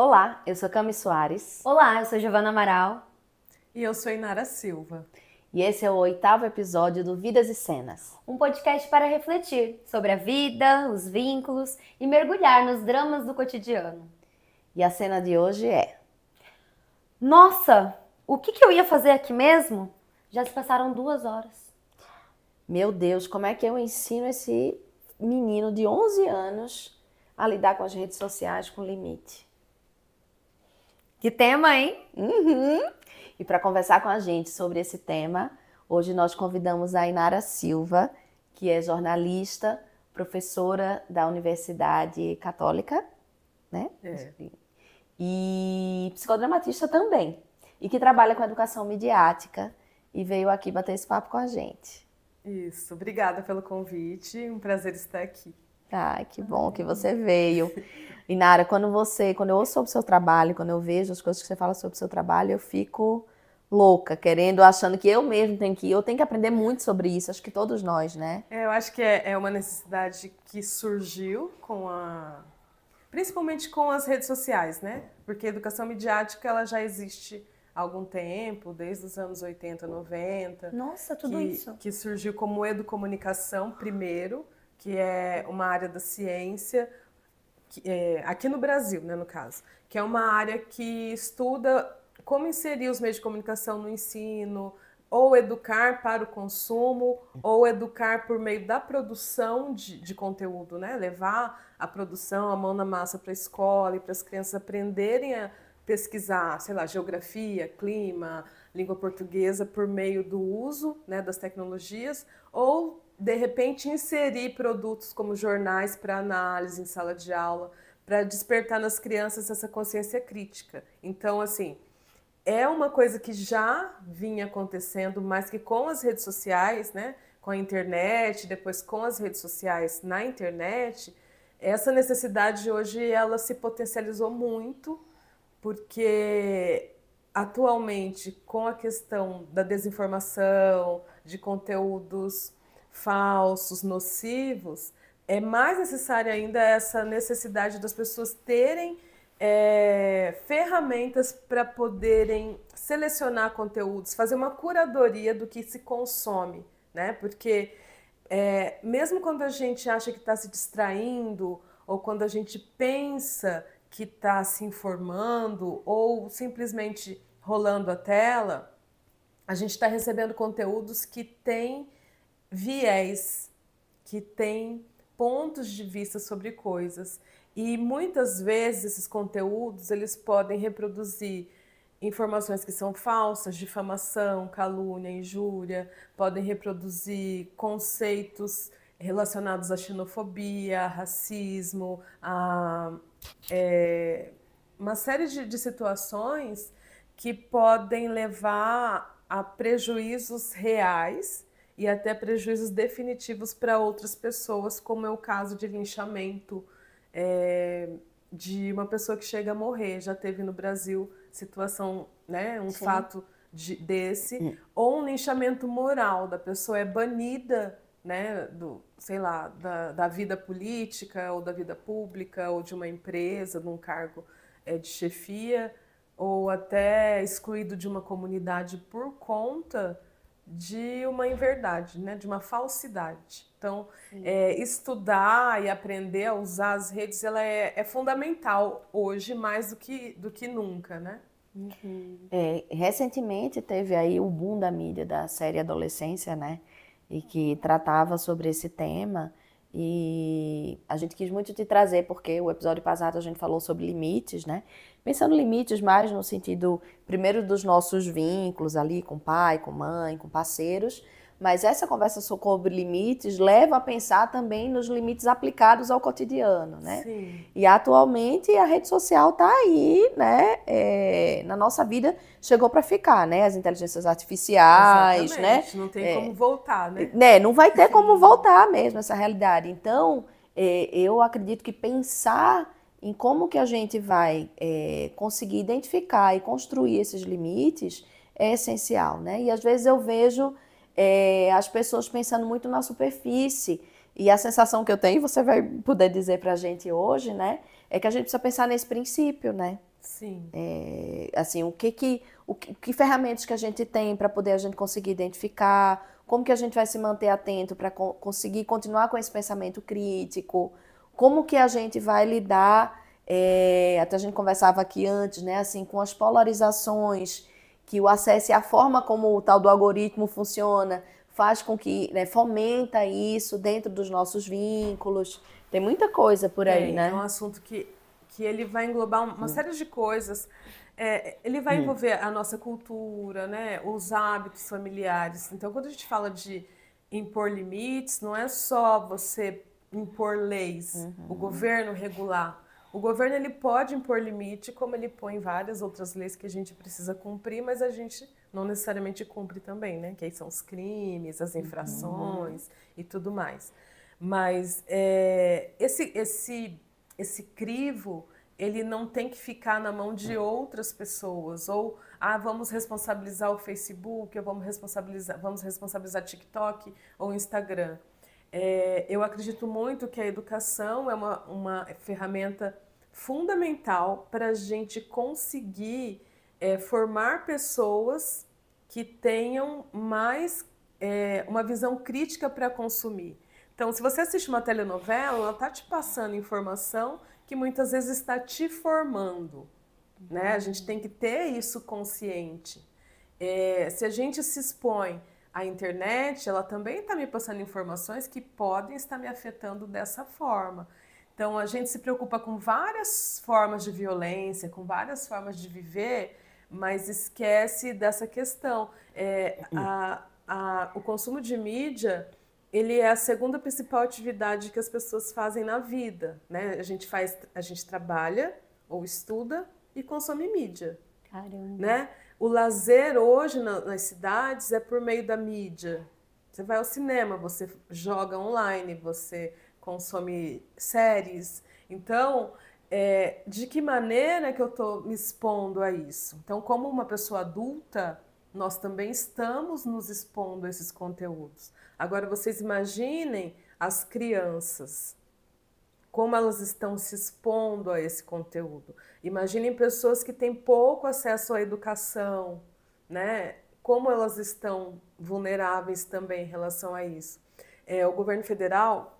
Olá, eu sou Cami Soares. Olá, eu sou Giovana Amaral. E eu sou Inara Silva. E esse é o 8º episódio do Vidas e Cenas. Um podcast para refletir sobre a vida, os vínculos e mergulhar nos dramas do cotidiano. E a cena de hoje é... Nossa, o que eu ia fazer aqui mesmo? Já se passaram 2 horas. Meu Deus, como é que eu ensino esse menino de 11 anos a lidar com as redes sociais com limite? Que tema, hein? E para conversar com a gente sobre esse tema, hoje nós convidamos a Inara Silva, que é jornalista, professora da Universidade Católica, né? E psicodramatista também, e que trabalha com educação midiática e veio aqui bater esse papo com a gente. Isso, obrigada pelo convite, um prazer estar aqui. Ai, que bom que você veio. Inara, quando eu ouço sobre o seu trabalho, quando eu vejo as coisas que você fala sobre o seu trabalho, eu fico louca, achando que eu mesmo tenho que aprender muito sobre isso, acho que todos nós, né? Eu acho que é uma necessidade que surgiu principalmente com as redes sociais, né? Porque a educação midiática, ela já existe há algum tempo, desde os anos 80, 90. Nossa, tudo isso. Que surgiu como educomunicação primeiro, que é uma área da ciência, aqui no Brasil, né, no caso, que é uma área que estuda como inserir os meios de comunicação no ensino, ou educar para o consumo, ou educar por meio da produção de conteúdo, né? Levar a produção, a mão na massa para a escola e para as crianças aprenderem a pesquisar, sei lá, geografia, clima, língua portuguesa por meio do uso, né, das tecnologias, ou de repente inserir produtos como jornais para análise em sala de aula, para despertar nas crianças essa consciência crítica. Então, assim, é uma coisa que já vinha acontecendo, mas que com as redes sociais, né, com a internet, depois com as redes sociais na internet, essa necessidade hoje ela se potencializou muito, porque atualmente com a questão da desinformação, de conteúdos falsos, nocivos, é mais necessária ainda essa necessidade das pessoas terem ferramentas para poderem selecionar conteúdos, fazer uma curadoria do que se consome, né? Porque mesmo quando a gente acha que está se distraindo, ou quando a gente pensa que está se informando, ou simplesmente rolando a tela, a gente está recebendo conteúdos que têm viés, que têm pontos de vista sobre coisas. E muitas vezes esses conteúdos eles podem reproduzir informações que são falsas, difamação, calúnia, injúria, podem reproduzir conceitos relacionados à xenofobia, a racismo, a uma série de situações que podem levar a prejuízos reais e até prejuízos definitivos para outras pessoas, como é o caso de linchamento de uma pessoa que chega a morrer. Já teve no Brasil situação, né, um fato desse, ou um linchamento moral, da pessoa é banida, né, sei lá, da vida política ou da vida pública ou de uma empresa, de um cargo de chefia, ou até excluído de uma comunidade por conta de uma inverdade, né, de uma falsidade. Então, estudar e aprender a usar as redes, ela é fundamental hoje, mais do que nunca, né? Recentemente teve aí o boom da mídia da série Adolescência, né? E que tratava sobre esse tema. E a gente quis muito te trazer, porque o episódio passado a gente falou sobre limites, né? Pensando limites mais no sentido, primeiro, dos nossos vínculos ali com pai, com mãe, com parceiros, mas essa conversa sobre limites leva a pensar também nos limites aplicados ao cotidiano, né? Sim. E atualmente a rede social está aí, né? Na nossa vida chegou para ficar, né? As inteligências artificiais, exatamente, né? Não tem como voltar, né? Não vai ter como voltar mesmo essa realidade. Então, eu acredito que pensar em como que a gente vai conseguir identificar e construir esses limites é essencial, né? E às vezes eu vejo as pessoas pensando muito na superfície, e a sensação que eu tenho, você vai poder dizer pra gente hoje, né? É que a gente precisa pensar nesse princípio, né? Sim. Assim, que ferramentas que a gente tem para poder a gente conseguir identificar, como que a gente vai se manter atento para conseguir continuar com esse pensamento crítico, como que a gente vai lidar, até a gente conversava aqui antes, né, assim, com as polarizações, que o acesso e a forma como o tal do algoritmo funciona faz com que, né, fomenta isso dentro dos nossos vínculos. Tem muita coisa por aí, né? É um assunto que ele vai englobar uma série de coisas. Ele vai envolver a nossa cultura, né? Os hábitos familiares. Então, quando a gente fala de impor limites, não é só você impor leis, o governo regular. O governo ele pode impor limite, como ele põe várias outras leis que a gente precisa cumprir, mas a gente não necessariamente cumpre também, né? Que aí são os crimes, as infrações e tudo mais. Mas esse crivo, ele não tem que ficar na mão de outras pessoas. Ou, vamos responsabilizar o Facebook, ou vamos responsabilizar TikTok ou Instagram. Eu acredito muito que a educação é uma ferramenta fundamental para a gente conseguir formar pessoas que tenham mais uma visão crítica para consumir. Então, se você assiste uma telenovela, ela está te passando informação que muitas vezes está te formando, né? A gente tem que ter isso consciente. Se a gente se expõe à internet, ela também está me passando informações que podem estar me afetando dessa forma. Então, a gente se preocupa com várias formas de violência, com várias formas de viver, mas esquece dessa questão. O consumo de mídia, ele é a segunda principal atividade que as pessoas fazem na vida, né? A gente trabalha ou estuda e consome mídia. Caramba. Né? O lazer hoje nas cidades é por meio da mídia. Você vai ao cinema, você joga online, você consome séries. Então, de que maneira que eu estou me expondo a isso? Então, como uma pessoa adulta, nós também estamos nos expondo a esses conteúdos. Agora, vocês imaginem as crianças, como elas estão se expondo a esse conteúdo. Imaginem pessoas que têm pouco acesso à educação, né? Como elas estão vulneráveis também em relação a isso. O governo federal,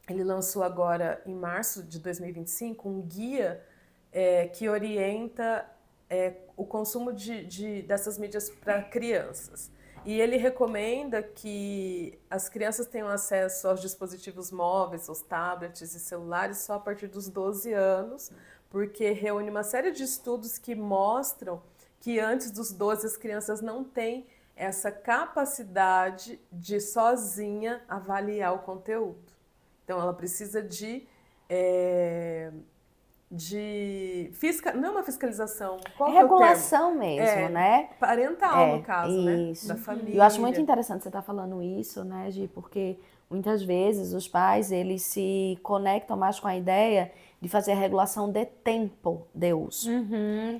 ele lançou agora, em março de 2025, um guia que orienta o consumo dessas mídias para crianças. E ele recomenda que as crianças tenham acesso aos dispositivos móveis, aos tablets e celulares só a partir dos 12 anos, porque reúne uma série de estudos que mostram que antes dos 12 as crianças não têm essa capacidade de sozinha avaliar o conteúdo. Então ela precisa não é uma fiscalização, qual que é o termo? Regulação mesmo, né? Parental, no caso, isso. né? Da família. Eu acho muito interessante você estar falando isso, né, Gi? Porque muitas vezes os pais, eles se conectam mais com a ideia de fazer a regulação de tempo de uso.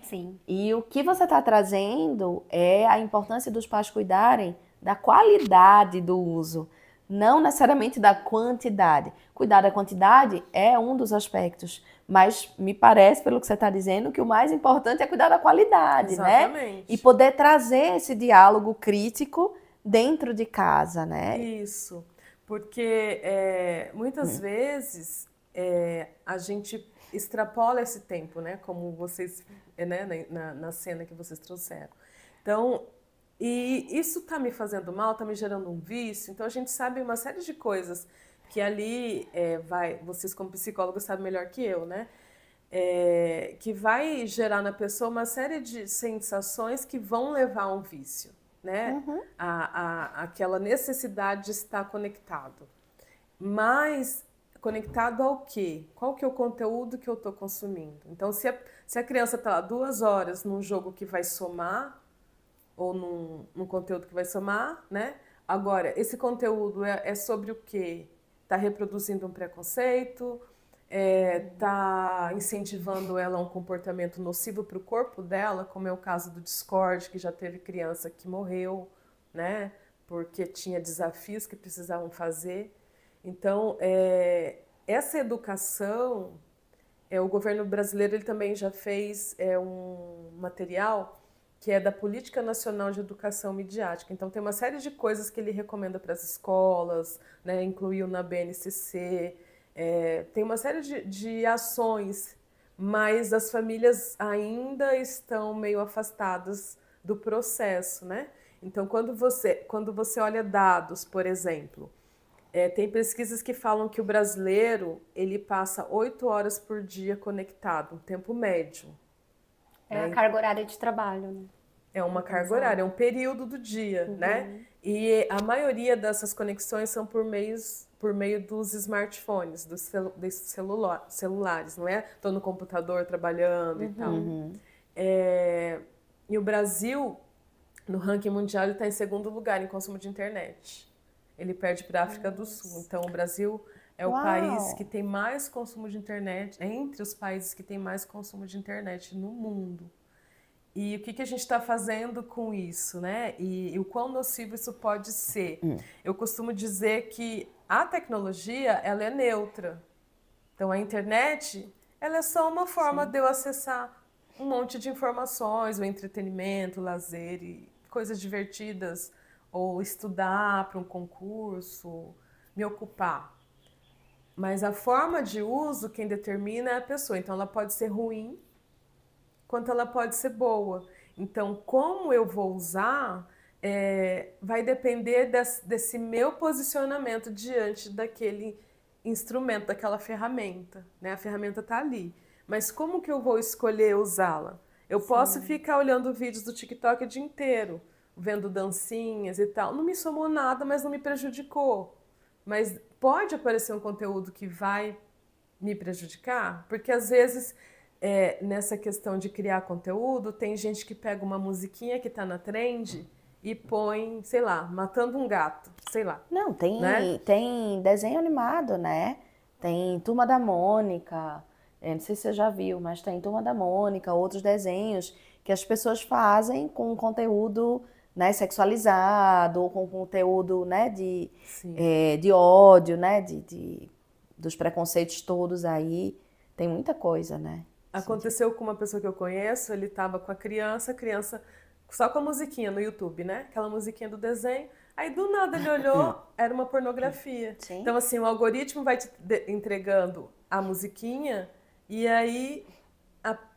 Sim. E o que você está trazendo é a importância dos pais cuidarem da qualidade do uso, não necessariamente da quantidade. Cuidar da quantidade é um dos aspectos, mas me parece, pelo que você está dizendo, que o mais importante é cuidar da qualidade, Exatamente. né? E poder trazer esse diálogo crítico dentro de casa, né? Isso, porque muitas vezes a gente extrapola esse tempo, né? Como vocês, né? Na cena que vocês trouxeram. Então, e isso está me fazendo mal, está me gerando um vício. Então, a gente sabe uma série de coisas que ali vocês como psicólogos sabem melhor que eu, né? Que vai gerar na pessoa uma série de sensações que vão levar a um vício, né? Aquela necessidade de estar conectado. Mas conectado ao quê? Qual que é o conteúdo que eu estou consumindo? Então, se a criança está lá 2 horas num jogo que vai somar, ou num conteúdo que vai somar, né? Agora, esse conteúdo é sobre o quê? Está reproduzindo um preconceito, está incentivando ela a um comportamento nocivo para o corpo dela, como é o caso do Discord, que já teve criança que morreu, né? Porque tinha desafios que precisavam fazer. Então, essa educação, o governo brasileiro ele também já fez um material que é da Política Nacional de Educação Midiática. Então, tem uma série de coisas que ele recomenda para as escolas, né? Incluiu na BNCC, tem uma série de ações, mas as famílias ainda estão meio afastadas do processo, né? Então, quando você olha dados, por exemplo, tem pesquisas que falam que o brasileiro ele passa 8 horas por dia conectado, um tempo médio. É a carga horária de trabalho, né? É uma carga horária, é um período do dia, né? E a maioria dessas conexões são por meio dos smartphones, dos celulares, não é? Estou no computador trabalhando e tal. E o Brasil, no ranking mundial, ele está em segundo lugar em consumo de internet. Ele perde para a África do Sul. Então, o Brasil é o país que tem mais consumo de internet, entre os países que tem mais consumo de internet no mundo. E o que a gente está fazendo com isso, né? E o quão nocivo isso pode ser. Eu costumo dizer que a tecnologia, ela é neutra. Então, a internet, ela é só uma forma de eu acessar um monte de informações, o entretenimento, o lazer e coisas divertidas, ou estudar para um concurso, me ocupar. Mas a forma de uso, quem determina é a pessoa. Então, ela pode ser ruim, quanto ela pode ser boa. Então, como eu vou usar, vai depender desse meu posicionamento diante daquele instrumento, daquela ferramenta, né? A ferramenta está ali. Mas como que eu vou escolher usá-la? Eu posso ficar olhando vídeos do TikTok o dia inteiro, vendo dancinhas e tal. Não me somou nada, mas não me prejudicou. Mas pode aparecer um conteúdo que vai me prejudicar? Porque às vezes, nessa questão de criar conteúdo, tem gente que pega uma musiquinha que está na trend e põe, sei lá, matando um gato, sei lá. Não, né? tem desenho animado, né? Tem Turma da Mônica, não sei se você já viu, mas tem Turma da Mônica, outros desenhos que as pessoas fazem com conteúdo, né, sexualizado, ou com conteúdo, né, de ódio, né, dos preconceitos todos aí. Tem muita coisa, né? Aconteceu com uma pessoa que eu conheço, ele estava com a criança só com a musiquinha no YouTube, né? Aquela musiquinha do desenho. Aí do nada ele olhou, era uma pornografia. Sim. Então assim, o algoritmo vai te entregando a musiquinha e aí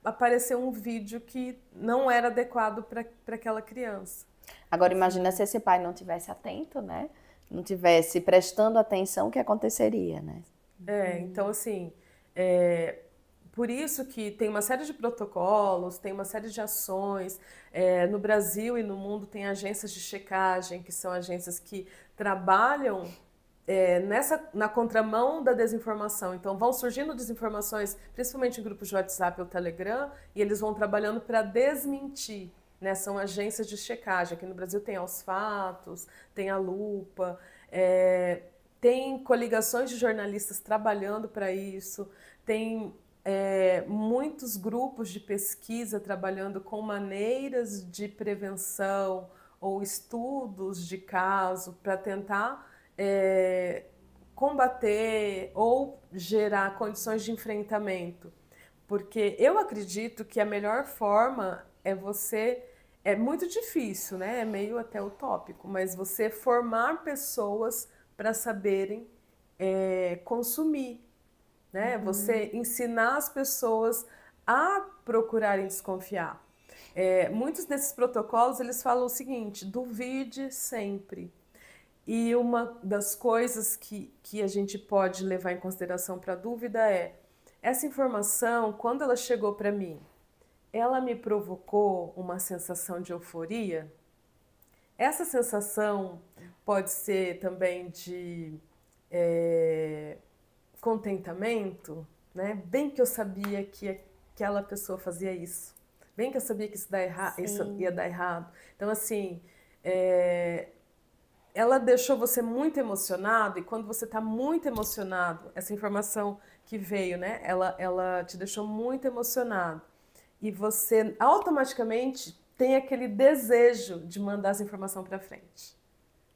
apareceu um vídeo que não era adequado para aquela criança. Agora imagina se esse pai não tivesse atento, né? Não tivesse prestando atenção, o que aconteceria, né? Então assim, por isso que tem uma série de protocolos, tem uma série de ações. No Brasil e no mundo tem agências de checagem, que são agências que trabalham na contramão da desinformação. Então vão surgindo desinformações, principalmente em grupos de WhatsApp ou Telegram, e eles vão trabalhando para desmentir. Né? São agências de checagem. Aqui no Brasil tem Aos Fatos, tem a Lupa, tem coligações de jornalistas trabalhando para isso, tem muitos grupos de pesquisa trabalhando com maneiras de prevenção ou estudos de caso para tentar combater ou gerar condições de enfrentamento. Porque eu acredito que a melhor forma é muito difícil, né? É meio até utópico, mas você formar pessoas para saberem consumir. Né? Você ensinar as pessoas a procurarem desconfiar. Muitos desses protocolos eles falam o seguinte: duvide sempre. E uma das coisas que a gente pode levar em consideração para a dúvida essa informação, quando ela chegou para mim, ela me provocou uma sensação de euforia? Essa sensação pode ser também de contentamento, né? Bem que eu sabia que aquela pessoa fazia isso. Bem que eu sabia que isso ia dar errado. Então, assim, ela deixou você muito emocionado, e quando você está muito emocionado, essa informação que veio, né? Ela te deixou muito emocionado. E você automaticamente tem aquele desejo de mandar essa informação para frente.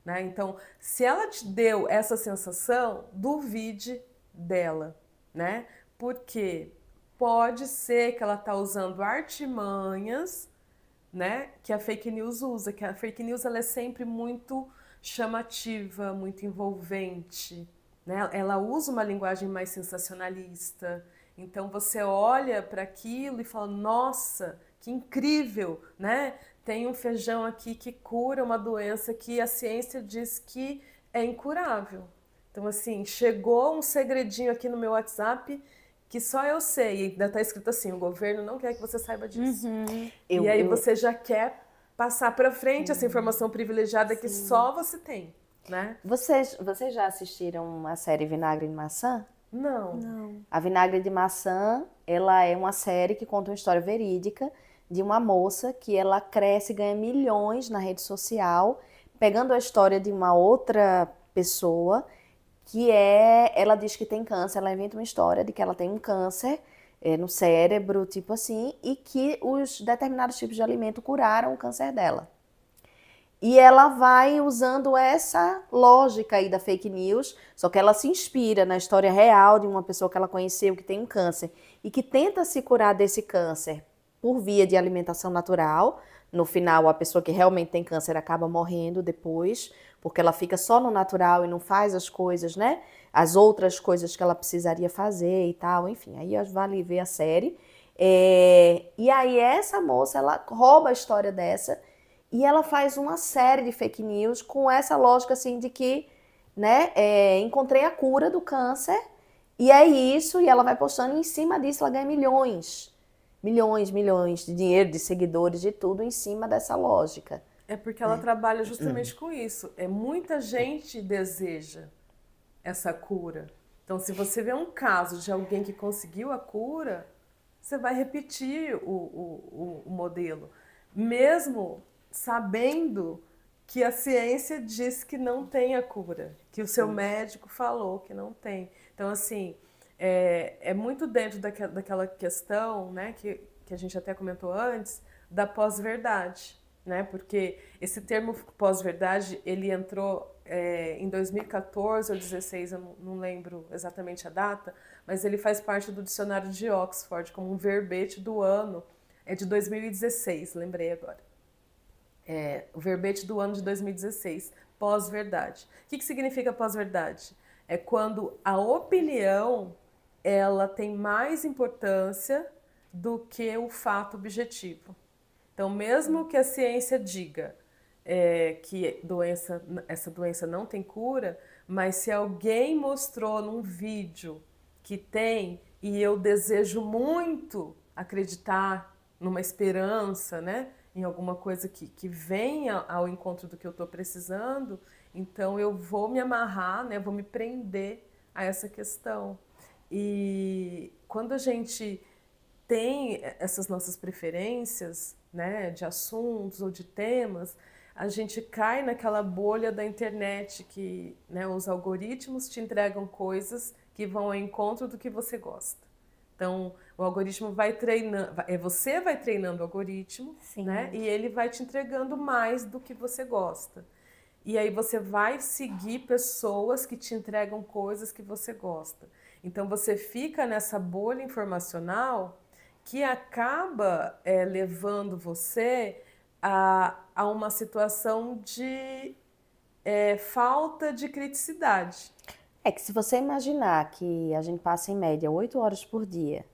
Né? Então, se ela te deu essa sensação, duvide dela, né? Porque pode ser que ela está usando artimanhas, né, que a fake news usa, que a fake news ela é sempre muito chamativa, muito envolvente, né? Ela usa uma linguagem mais sensacionalista. Então você olha para aquilo e fala: nossa, que incrível, né? Tem um feijão aqui que cura uma doença que a ciência diz que é incurável. Então, assim, chegou um segredinho aqui no meu WhatsApp que só eu sei. E ainda está escrito assim: o governo não quer que você saiba disso. E aí você já quer passar para frente essa informação privilegiada que só você tem, né? Vocês já assistiram a série Vinagre de Maçã? Não. A Vinagre de Maçã, ela é uma série que conta uma história verídica de uma moça que ela cresce e ganha milhões na rede social, pegando a história de uma outra pessoa ela diz que tem câncer, ela inventa uma história de que ela tem um câncer no cérebro, tipo assim, e que os determinados tipos de alimento curaram o câncer dela. E ela vai usando essa lógica aí da fake news, só que ela se inspira na história real de uma pessoa que ela conheceu que tem um câncer e que tenta se curar desse câncer por via de alimentação natural. No final, a pessoa que realmente tem câncer acaba morrendo depois, porque ela fica só no natural e não faz as coisas, né? As outras coisas que ela precisaria fazer e tal, enfim. Aí vale ver a série. E aí essa moça, ela rouba a história dessa e ela faz uma série de fake news com essa lógica assim de que, né, encontrei a cura do câncer e é isso, e ela vai postando e em cima disso ela ganha milhões de dinheiro, de seguidores, de tudo em cima dessa lógica. É porque ela trabalha justamente com isso. Muita gente deseja essa cura. Então, se você vê um caso de alguém que conseguiu a cura, você vai repetir o modelo, mesmo sabendo que a ciência diz que não tem a cura, que o seu médico falou que não tem. Então, assim, é muito dentro daquela questão, né, que a gente até comentou antes, da pós-verdade, né? Porque esse termo pós-verdade, ele entrou em 2014 ou 2016, eu não lembro exatamente a data, mas ele faz parte do dicionário de Oxford como um verbete do ano, de 2016, lembrei agora. O verbete do ano de 2016, pós-verdade. O que significa pós-verdade? É quando a opinião ela tem mais importância do que o fato objetivo. Então, mesmo que a ciência diga que essa doença não tem cura, mas se alguém mostrou num vídeo que tem, e eu desejo muito acreditar numa esperança, né, em alguma coisa que venha ao encontro do que eu estou precisando, então eu vou me amarrar, né, vou me prender a essa questão. E quando a gente tem essas nossas preferências, né, de assuntos ou de temas, a gente cai naquela bolha da internet que, né, os algoritmos te entregam coisas que vão ao encontro do que você gosta. Então, o algoritmo vai treinando, você vai treinando o algoritmo, né, e ele vai te entregando mais do que você gosta. E aí você vai seguir pessoas que te entregam coisas que você gosta. Então, você fica nessa bolha informacional que acaba levando você a uma situação de falta de criticidade. É que se você imaginar que a gente passa em média 8 horas por dia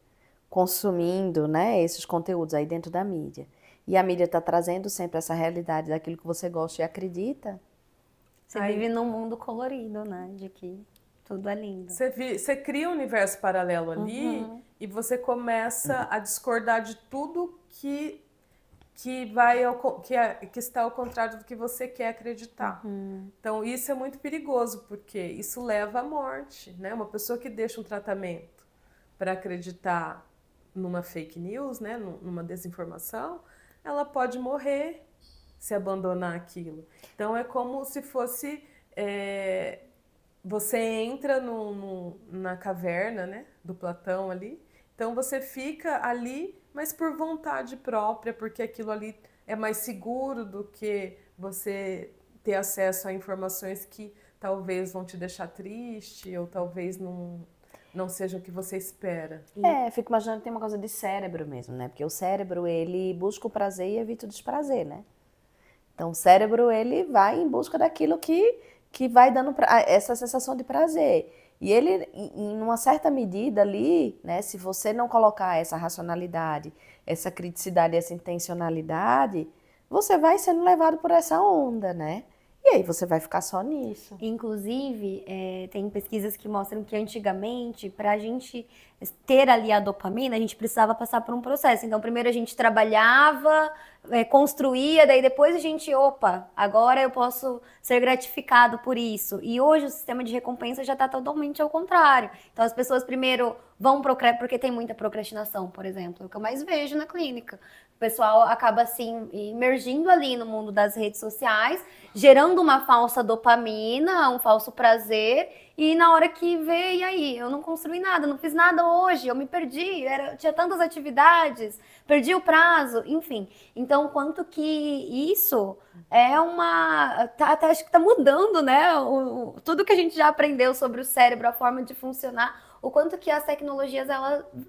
consumindo, né, esses conteúdos aí dentro da mídia, e a mídia está trazendo sempre essa realidade daquilo que você gosta e acredita. Você vive num mundo colorido, né, de que tudo é lindo. Você cria um universo paralelo ali e você começa a discordar de tudo que está ao contrário do que você quer acreditar. Então, isso é muito perigoso, porque isso leva à morte, né? Uma pessoa que deixa um tratamento para acreditar numa fake news, né? Numa desinformação, ela pode morrer se abandonar aquilo. Então, é como se fosse... você entra na caverna, né, do Platão ali, então você fica ali, mas por vontade própria, porque aquilo ali é mais seguro do que você ter acesso a informações que talvez vão te deixar triste, ou talvez não seja o que você espera. Fico imaginando que tem uma coisa de cérebro mesmo, né? Porque o cérebro, ele busca o prazer e evita o desprazer, né? Então, o cérebro, ele vai em busca daquilo que vai dando essa sensação de prazer. E ele, em uma certa medida ali, né, se você não colocar essa racionalidade, essa criticidade, essa intencionalidade, você vai sendo levado por essa onda, né? E aí você vai ficar só nisso. Inclusive, tem pesquisas que mostram que antigamente, para a gente ter ali a dopamina, a gente precisava passar por um processo. Então, primeiro a gente trabalhava, construía, daí depois a gente, opa, agora eu posso ser gratificado por isso. E hoje o sistema de recompensa já está totalmente ao contrário. Então, as pessoas primeiro vão porque tem muita procrastinação, por exemplo, é o que eu mais vejo na clínica. O pessoal acaba assim imergindo ali no mundo das redes sociais, gerando uma falsa dopamina, um falso prazer, e na hora que vê, e aí? Eu não construí nada, não fiz nada hoje, eu me perdi, tinha tantas atividades, perdi o prazo, enfim. Então, quanto que isso é acho que tá mudando, né? Tudo que a gente já aprendeu sobre o cérebro, a forma de funcionar, o quanto que as tecnologias,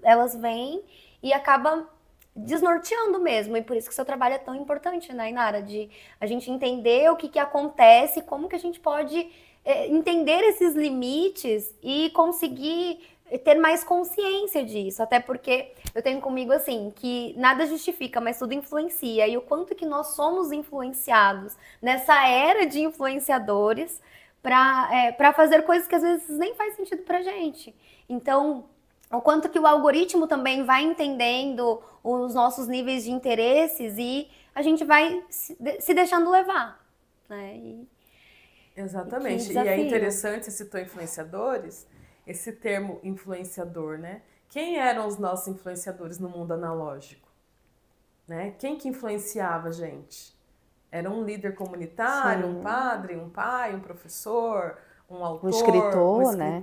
elas vêm e acabam desnorteando mesmo, e por isso que o seu trabalho é tão importante, né, Inara, de a gente entender o que acontece, como que a gente pode entender esses limites e conseguir ter mais consciência disso, até porque eu tenho comigo assim, que nada justifica, mas tudo influencia, e o quanto que nós somos influenciados nessa era de influenciadores para fazer coisas que às vezes nem faz sentido pra gente. Então, o quanto que o algoritmo também vai entendendo os nossos níveis de interesses e a gente vai se deixando levar, né? Exatamente. E é interessante, você citou influenciadores, esse termo influenciador, né? Quem eram os nossos influenciadores no mundo analógico? Né? Quem que influenciava a gente? Era um líder comunitário, um padre, um pai, um professor, um autor, um escritor, né?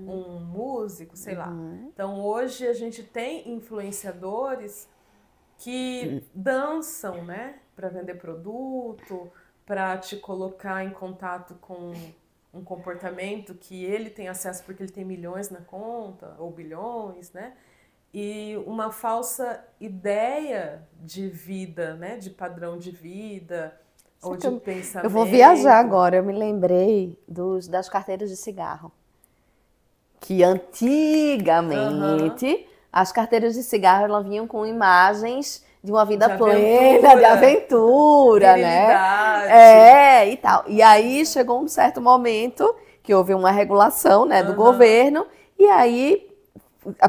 um músico, sei lá. Então, hoje a gente tem influenciadores que dançam, né? Para vender produto, para te colocar em contato com um comportamento que ele tem acesso porque ele tem milhões na conta, ou bilhões, né? E uma falsa ideia de vida, né? De padrão de vida, ou de pensamento. Eu vou viajar agora, eu me lembrei das carteiras de cigarro. Que antigamente as carteiras de cigarro elas vinham com imagens de uma vida plena, de aventura, né? E tal. E aí chegou um certo momento que houve uma regulação, né, do governo, e aí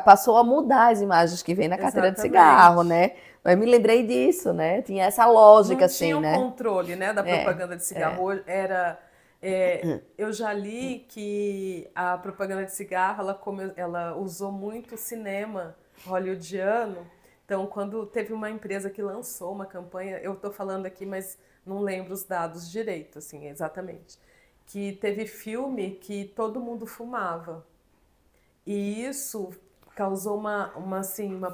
passou a mudar as imagens que vem na carteira de cigarro, né? Eu me lembrei disso, né? Tinha essa lógica, assim, né? Não tinha o controle, né, da propaganda de cigarro. Eu já li que a propaganda de cigarro, ela usou muito o cinema hollywoodiano. Então, quando teve uma empresa que lançou uma campanha, eu estou falando aqui, mas não lembro os dados direito, assim, exatamente, que teve filme que todo mundo fumava. E isso causou uma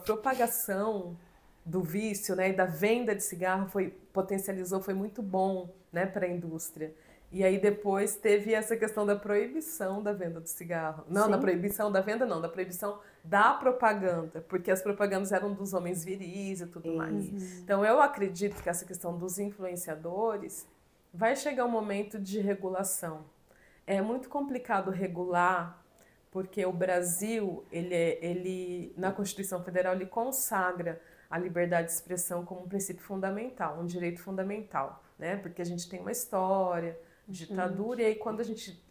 propagação do vício, né, e da venda de cigarro, potencializou, foi muito bom, né, para a indústria. E aí depois teve essa questão da proibição da venda do cigarro. Não, da proibição da venda não, da proibição da propaganda, porque as propagandas eram dos homens viris e tudo mais. Então eu acredito que essa questão dos influenciadores vai chegar um momento de regulação. É muito complicado regular, porque o Brasil, ele na Constituição Federal, ele consagra a liberdade de expressão como um princípio fundamental, um direito fundamental, né? Porque a gente tem uma história, ditadura, e aí quando a gente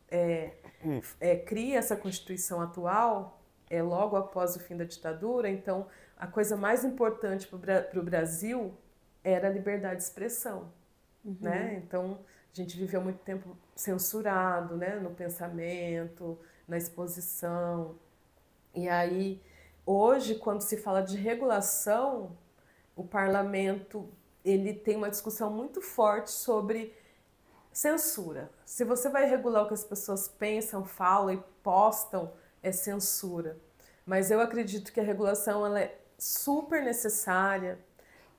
cria essa Constituição atual, logo após o fim da ditadura, então a coisa mais importante para o Brasil era a liberdade de expressão, né? Então a gente viveu muito tempo censurado, né? No pensamento, na exposição. E aí, hoje, quando se fala de regulação, o parlamento ele tem uma discussão muito forte sobre censura. Se você vai regular o que as pessoas pensam, falam e postam, é censura. Mas eu acredito que a regulação ela é super necessária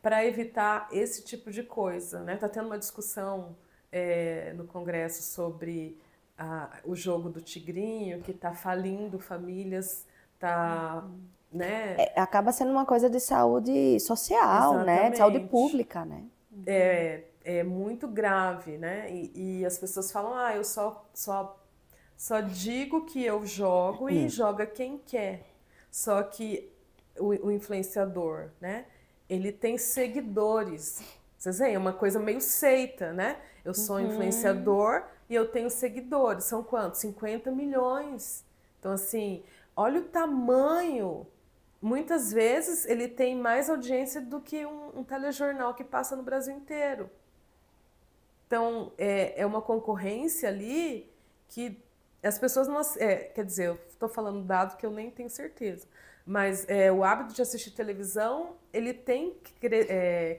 para evitar esse tipo de coisa, né? Tá tendo uma discussão no Congresso sobre o jogo do tigrinho, que está falindo famílias, tá, né? Acaba sendo uma coisa de saúde social, né? De saúde Exatamente. pública, né? É muito grave, né? E as pessoas falam, eu só digo que eu jogo e joga quem quer. Só que o influenciador, né? Ele tem seguidores. Vocês veem, é uma coisa meio seita, né? Eu sou influenciador e eu tenho seguidores. São quantos? 50 milhões. Então, assim, olha o tamanho. Muitas vezes ele tem mais audiência do que um telejornal que passa no Brasil inteiro. Então, é uma concorrência ali que as pessoas não... quer dizer, eu estou falando um dado que eu nem tenho certeza, mas o hábito de assistir televisão, ele tem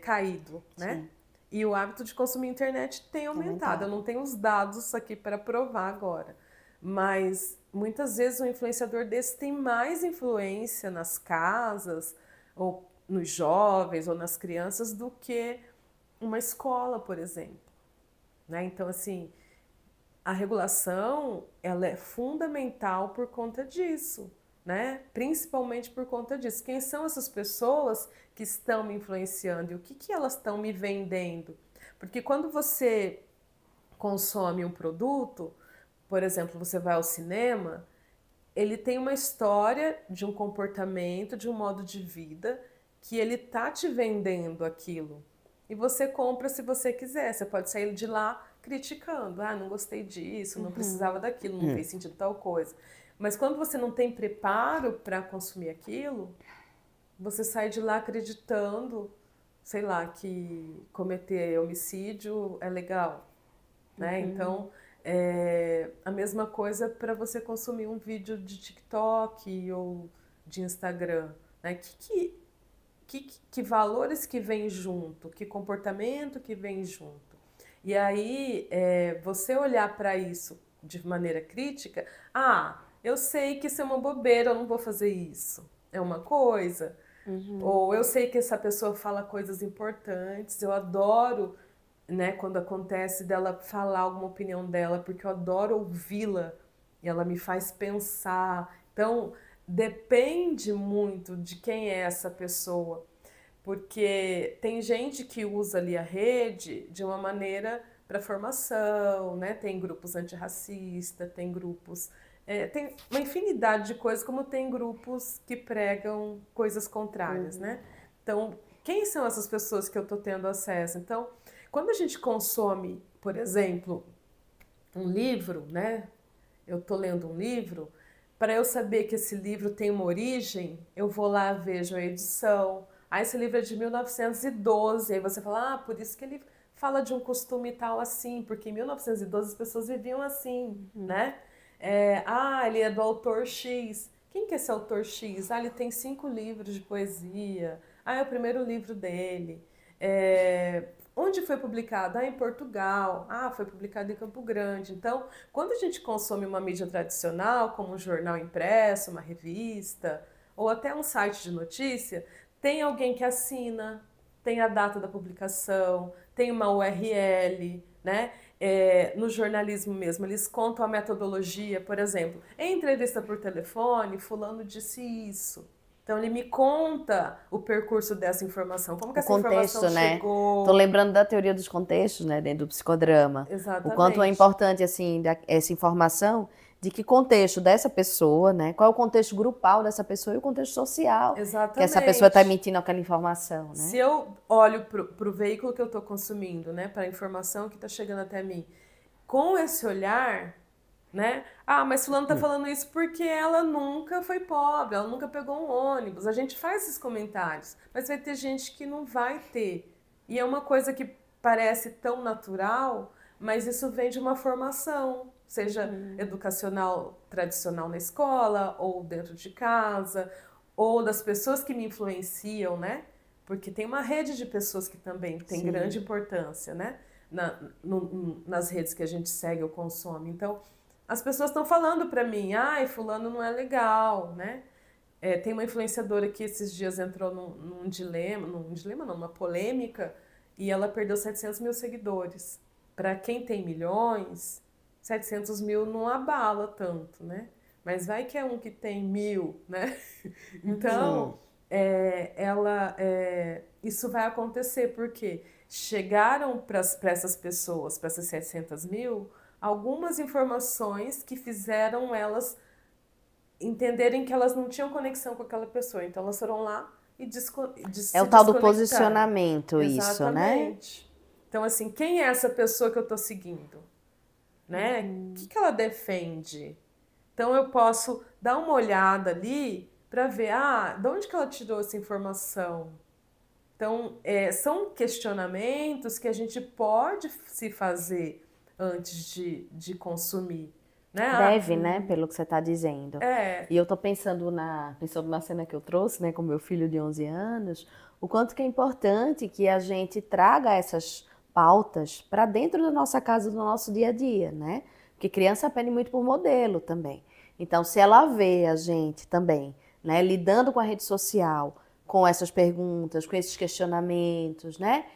caído, né? Sim. E o hábito de consumir internet tem aumentado. Eu não tenho os dados aqui para provar agora, mas muitas vezes um influenciador desse tem mais influência nas casas, ou nos jovens, ou nas crianças, do que uma escola, por exemplo. Né? Então, assim, a regulação, ela é fundamental por conta disso, né? Principalmente por conta disso. Quem são essas pessoas que estão me influenciando e o que elas estão me vendendo? Porque quando você consome um produto, por exemplo, você vai ao cinema, ele tem uma história de um comportamento, de um modo de vida, que ele tá te vendendo aquilo. E você compra se você quiser. Você pode sair de lá criticando. Não gostei disso, não precisava daquilo, não fez sentido tal coisa. Mas quando você não tem preparo para consumir aquilo, você sai de lá acreditando, sei lá, que cometer homicídio é legal. Né? Então, a mesma coisa para você consumir um vídeo de TikTok ou de Instagram. Né? Que valores que vêm junto, que comportamento que vem junto. E aí, você olhar para isso de maneira crítica, eu sei que isso é uma bobeira, eu não vou fazer isso. É uma coisa. Ou eu sei que essa pessoa fala coisas importantes, eu adoro, né, quando acontece dela falar alguma opinião dela, porque eu adoro ouvi-la e ela me faz pensar. Então, depende muito de quem é essa pessoa, porque tem gente que usa ali a rede de uma maneira para formação, né? Tem grupos antirracistas, tem grupos... tem uma infinidade de coisas, como tem grupos que pregam coisas contrárias, né? Então, quem são essas pessoas que eu estou tendo acesso? Então, quando a gente consome, por exemplo, um livro, né? Eu estou lendo um livro, para eu saber que esse livro tem uma origem, eu vou lá, vejo a edição. Esse livro é de 1912, aí você fala, por isso que ele fala de um costume tal assim, porque em 1912 as pessoas viviam assim, né? Ele é do autor X. Quem que é esse autor X? Ele tem 5 livros de poesia. É o primeiro livro dele. Onde foi publicado? Em Portugal. Foi publicado em Campo Grande. Então, quando a gente consome uma mídia tradicional, como um jornal impresso, uma revista, ou até um site de notícia, tem alguém que assina, tem a data da publicação, tem uma URL, né? No jornalismo mesmo, eles contam a metodologia, por exemplo, em entrevista por telefone, fulano disse isso. Então, ele me conta o percurso dessa informação, como que essa informação chegou. Tô lembrando da teoria dos contextos, né, dentro do psicodrama. Exatamente. O quanto é importante, assim, essa informação de que contexto dessa pessoa, né, qual é o contexto grupal dessa pessoa e o contexto social. Exatamente. Que essa pessoa está emitindo aquela informação, né? Se eu olho para o veículo que eu estou consumindo, né, para a informação que está chegando até mim, com esse olhar... Né? Mas fulano tá falando isso porque ela nunca foi pobre, ela nunca pegou um ônibus. A gente faz esses comentários, mas vai ter gente que não vai ter. E é uma coisa que parece tão natural, mas isso vem de uma formação, seja educacional tradicional na escola, ou dentro de casa, ou das pessoas que me influenciam, né? Porque tem uma rede de pessoas que também tem grande importância, né? Nas redes que a gente segue ou consome. Então, as pessoas estão falando para mim, fulano não é legal, né? Tem uma influenciadora que esses dias entrou num dilema não, numa polêmica, e ela perdeu 700 mil seguidores. Para quem tem milhões, 700 mil não abala tanto, né? Mas vai que é um que tem 1.000, né? Então, isso vai acontecer, porque chegaram para essas pessoas, para essas 700 mil, algumas informações que fizeram elas entenderem que elas não tinham conexão com aquela pessoa. Então, elas foram lá e É o tal do posicionamento, isso, né? Exatamente. Então, assim, quem é essa pessoa que eu estou seguindo? Né? O que ela defende? Então, eu posso dar uma olhada ali para ver, de onde que ela tirou essa informação? Então, são questionamentos que a gente pode se fazer antes de consumir. Né? Deve, né? Pelo que você está dizendo. E eu estou pensando na cena que eu trouxe, né, com meu filho de 11 anos, o quanto que é importante que a gente traga essas pautas para dentro da nossa casa, do nosso dia a dia, né? Porque criança aprende muito por modelo também. Então, se ela vê a gente também, né, lidando com a rede social, com essas perguntas, com esses questionamentos, né,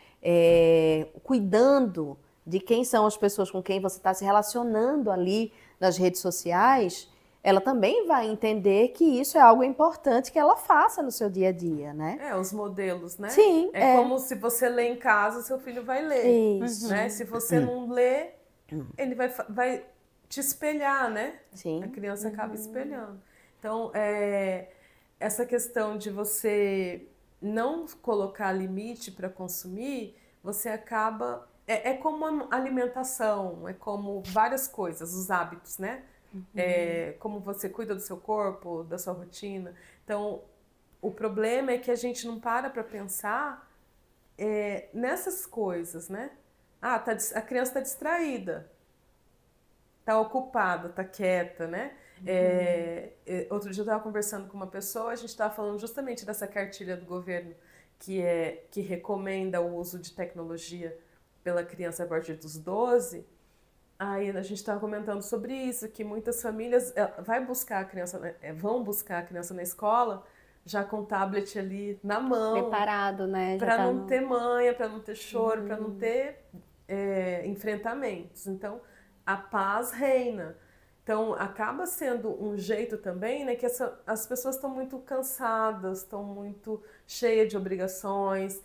cuidando de quem são as pessoas com quem você está se relacionando ali nas redes sociais, ela também vai entender que isso é algo importante que ela faça no seu dia a dia, né? Os modelos, né? Sim. Como se você lê em casa, seu filho vai ler. Isso. Né? Se você não lê, ele vai te espelhar, né? Sim. A criança acaba espelhando. Então, essa questão de você não colocar limite para consumir, você acaba... É como a alimentação, é como várias coisas, os hábitos, né? Como você cuida do seu corpo, da sua rotina. Então, o problema é que a gente não para pensar nessas coisas, né? A criança está distraída, está ocupada, está quieta, né? Outro dia eu estava conversando com uma pessoa, a gente estava falando justamente dessa cartilha do governo que recomenda o uso de tecnologia pela criança a partir dos 12, aí a gente estava comentando sobre isso, que muitas famílias vão buscar a criança na escola já com o tablet ali na mão. Preparado, né? Para não ter manha, para não ter choro, para não ter enfrentamentos. Então, a paz reina. Então, acaba sendo um jeito também, né, que as pessoas estão muito cansadas, estão muito cheias de obrigações,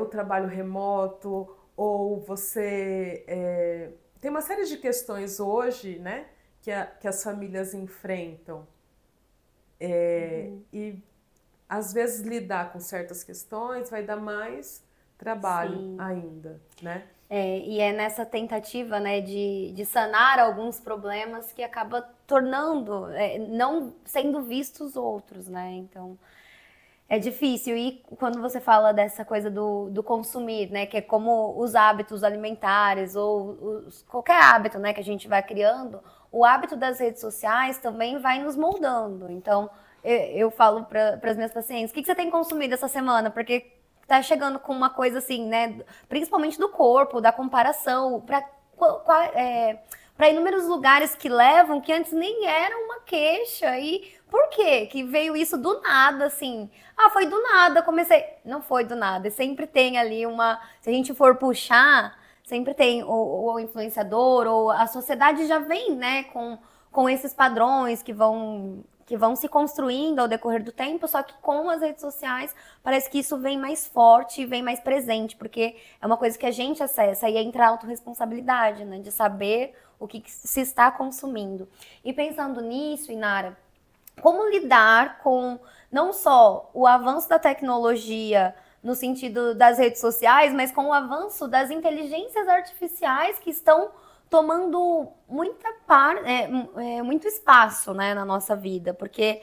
o trabalho remoto, ou você... tem uma série de questões hoje, né, que as famílias enfrentam. E, às vezes, lidar com certas questões vai dar mais trabalho ainda, né? E é nessa tentativa, né, de sanar alguns problemas que acaba tornando, não sendo vistos outros, né? Então... é difícil. E quando você fala dessa coisa do consumir, né, que é como os hábitos alimentares ou qualquer hábito, né, que a gente vai criando, o hábito das redes sociais também vai nos moldando. Então, eu falo para as minhas pacientes, o que você tem consumido essa semana? Porque tá chegando com uma coisa assim, né, principalmente do corpo, da comparação, para inúmeros lugares que levam, que antes nem era uma queixa. E por quê? Que veio isso do nada, assim. Foi do nada, comecei. Não foi do nada, sempre tem ali se a gente for puxar, sempre tem o influenciador, ou a sociedade já vem, né, com esses padrões que vão se construindo ao decorrer do tempo, só que com as redes sociais parece que isso vem mais forte e vem mais presente, porque é uma coisa que a gente acessa e entra a autorresponsabilidade, né, de saber o que se está consumindo. E pensando nisso, Inara, como lidar com não só o avanço da tecnologia no sentido das redes sociais, mas com o avanço das inteligências artificiais que estão tomando muito espaço, né, na nossa vida, porque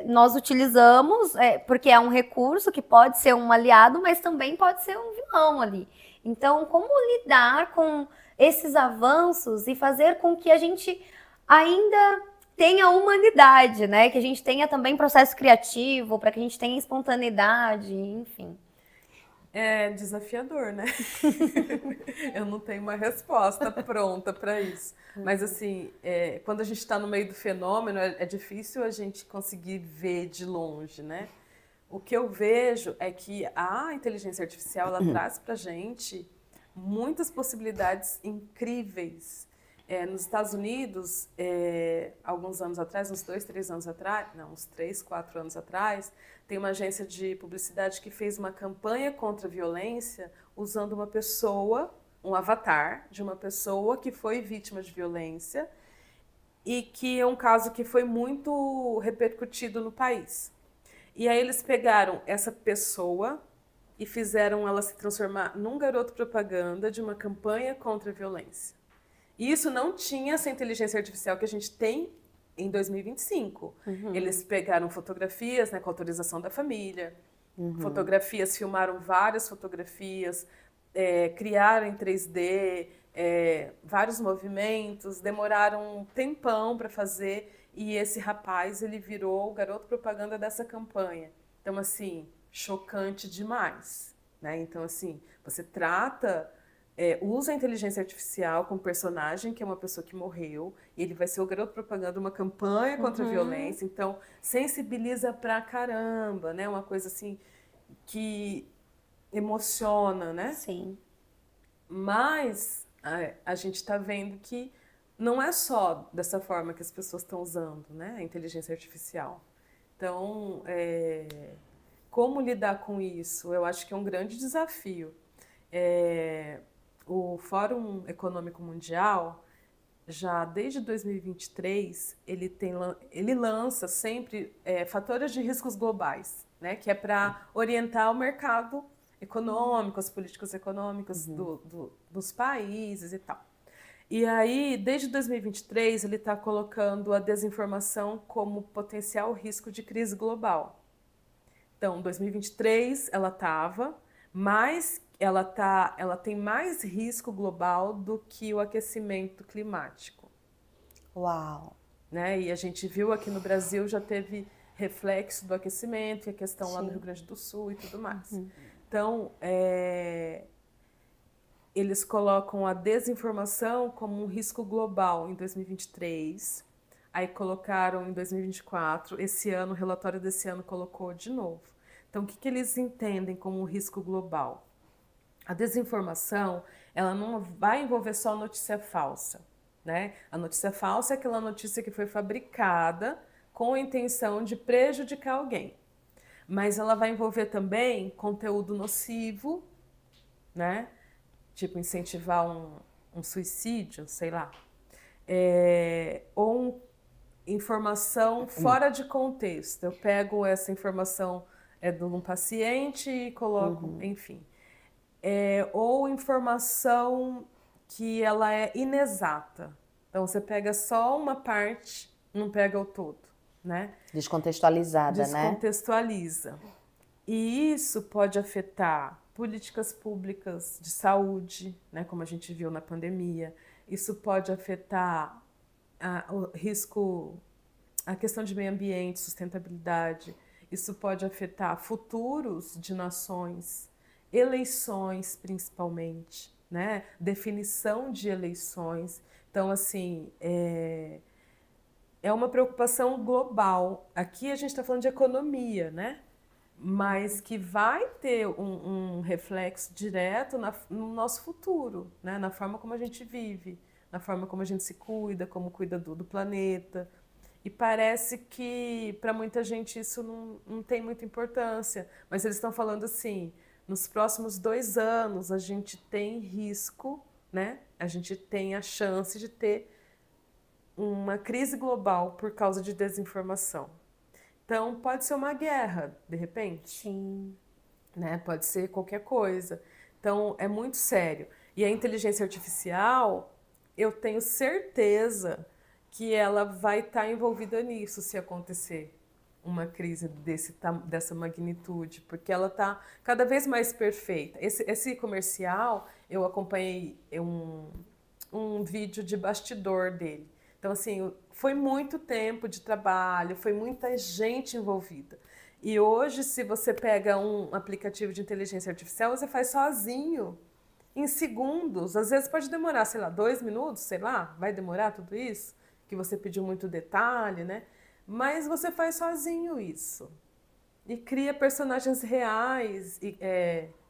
nós utilizamos, porque é um recurso que pode ser um aliado, mas também pode ser um vilão ali. Então, como lidar com esses avanços e fazer com que a gente ainda tenha humanidade, né? Que a gente tenha também processo criativo, para que a gente tenha espontaneidade, enfim. É desafiador, né? Eu não tenho uma resposta pronta para isso. Mas, assim, quando a gente está no meio do fenômeno, é difícil a gente conseguir ver de longe, né? O que eu vejo é que a inteligência artificial, ela traz para a gente muitas possibilidades incríveis. Nos Estados Unidos, alguns anos atrás, uns 2, 3 anos atrás, não, uns 3, 4 anos atrás, tem uma agência de publicidade que fez uma campanha contra a violência usando uma pessoa, um avatar de uma pessoa que foi vítima de violência e que é um caso que foi muito repercutido no país. E aí eles pegaram essa pessoa e fizeram ela se transformar num garoto propaganda de uma campanha contra a violência. E isso não tinha essa inteligência artificial que a gente tem em 2025. Eles pegaram fotografias, né, com autorização da família, fotografias, filmaram várias fotografias, criaram em 3D, vários movimentos, demoraram um tempão para fazer, e esse rapaz, ele virou o garoto propaganda dessa campanha. Então, assim, chocante demais, né? Então, assim, você trata... usa a inteligência artificial com um personagem que é uma pessoa que morreu, e ele vai ser o garoto propaganda de uma campanha contra a violência, então sensibiliza pra caramba, né? Uma coisa assim que emociona, né? Sim. Mas a gente está vendo que não é só dessa forma que as pessoas estão usando, né? A inteligência artificial. Então, como lidar com isso? Eu acho que é um grande desafio. O Fórum Econômico Mundial, já desde 2023, ele lança sempre fatores de riscos globais, né? Que é para orientar o mercado econômico, as políticas econômicas dos países e tal. E aí, desde 2023, ele está colocando a desinformação como potencial risco de crise global. Então, 2023 ela estava, mas ela tem mais risco global do que o aquecimento climático. Uau! Né? E a gente viu aqui no Brasil, já teve reflexo do aquecimento, e a questão lá no Rio Grande do Sul e tudo mais. Então, eles colocam a desinformação como um risco global em 2023, aí colocaram em 2024, esse ano, o relatório desse ano colocou de novo. Então, o que eles entendem como um risco global? A desinformação, ela não vai envolver só notícia falsa, né? A notícia falsa é aquela notícia que foi fabricada com a intenção de prejudicar alguém. Mas ela vai envolver também conteúdo nocivo, né? Tipo, incentivar um suicídio, sei lá. Ou informação fora de contexto. Eu pego essa informação de um paciente e coloco, enfim. Ou informação que ela é inexata. Então, você pega só uma parte, não pega o todo, né? Descontextualizada, né? Descontextualiza. E isso pode afetar políticas públicas de saúde, né? Como a gente viu na pandemia. Isso pode afetar o risco, a questão de meio ambiente, sustentabilidade. Isso pode afetar futuros de nações, eleições principalmente, né? Definição de eleições. Então, assim, é uma preocupação global. Aqui a gente está falando de economia, né? Mas que vai ter um reflexo direto no nosso futuro, né? Na forma como a gente vive, na forma como a gente se cuida, como cuida do planeta. E parece que para muita gente isso não tem muita importância. Mas eles estão falando assim, nos próximos 2 anos a gente tem risco, né? A gente tem a chance de ter uma crise global por causa de desinformação. Então, pode ser uma guerra, de repente. Sim. Né? Pode ser qualquer coisa. Então, é muito sério. E a inteligência artificial, eu tenho certeza que ela vai estar envolvida nisso se acontecer uma crise dessa magnitude, porque ela está cada vez mais perfeita. Esse comercial, eu acompanhei um vídeo de bastidor dele. Então, assim, foi muito tempo de trabalho, foi muita gente envolvida. E hoje, se você pega um aplicativo de inteligência artificial, você faz sozinho, em segundos. Às vezes pode demorar, sei lá, 2 minutos, sei lá, vai demorar tudo isso, que você pediu muito detalhe, né? Mas você faz sozinho isso. E cria personagens reais,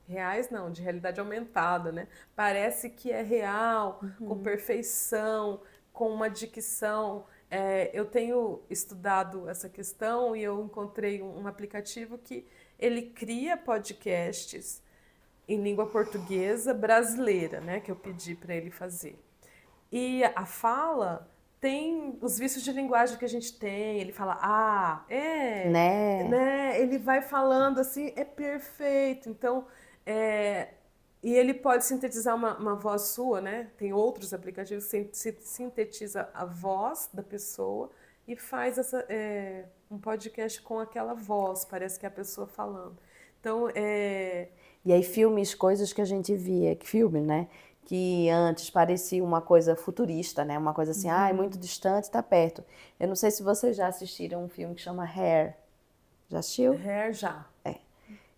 reais não, de realidade aumentada, né? Parece que é real, com perfeição, com uma dicção. Eu tenho estudado essa questão e eu encontrei um aplicativo que ele cria podcasts em língua portuguesa brasileira, né? Que eu pedi para ele fazer. E a fala tem os vícios de linguagem que a gente tem. Ele fala, né? Ele vai falando assim, é perfeito. Então, e ele pode sintetizar uma voz sua, né? Tem outros aplicativos que sintetiza a voz da pessoa e faz um podcast com aquela voz, parece que é a pessoa falando. Então, E aí filmes, coisas que a gente via, né? Que antes parecia uma coisa futurista, né? Uma coisa assim, é muito distante, tá perto. Eu não sei se vocês já assistiram um filme que chama Hair. Já assistiu? Hair já.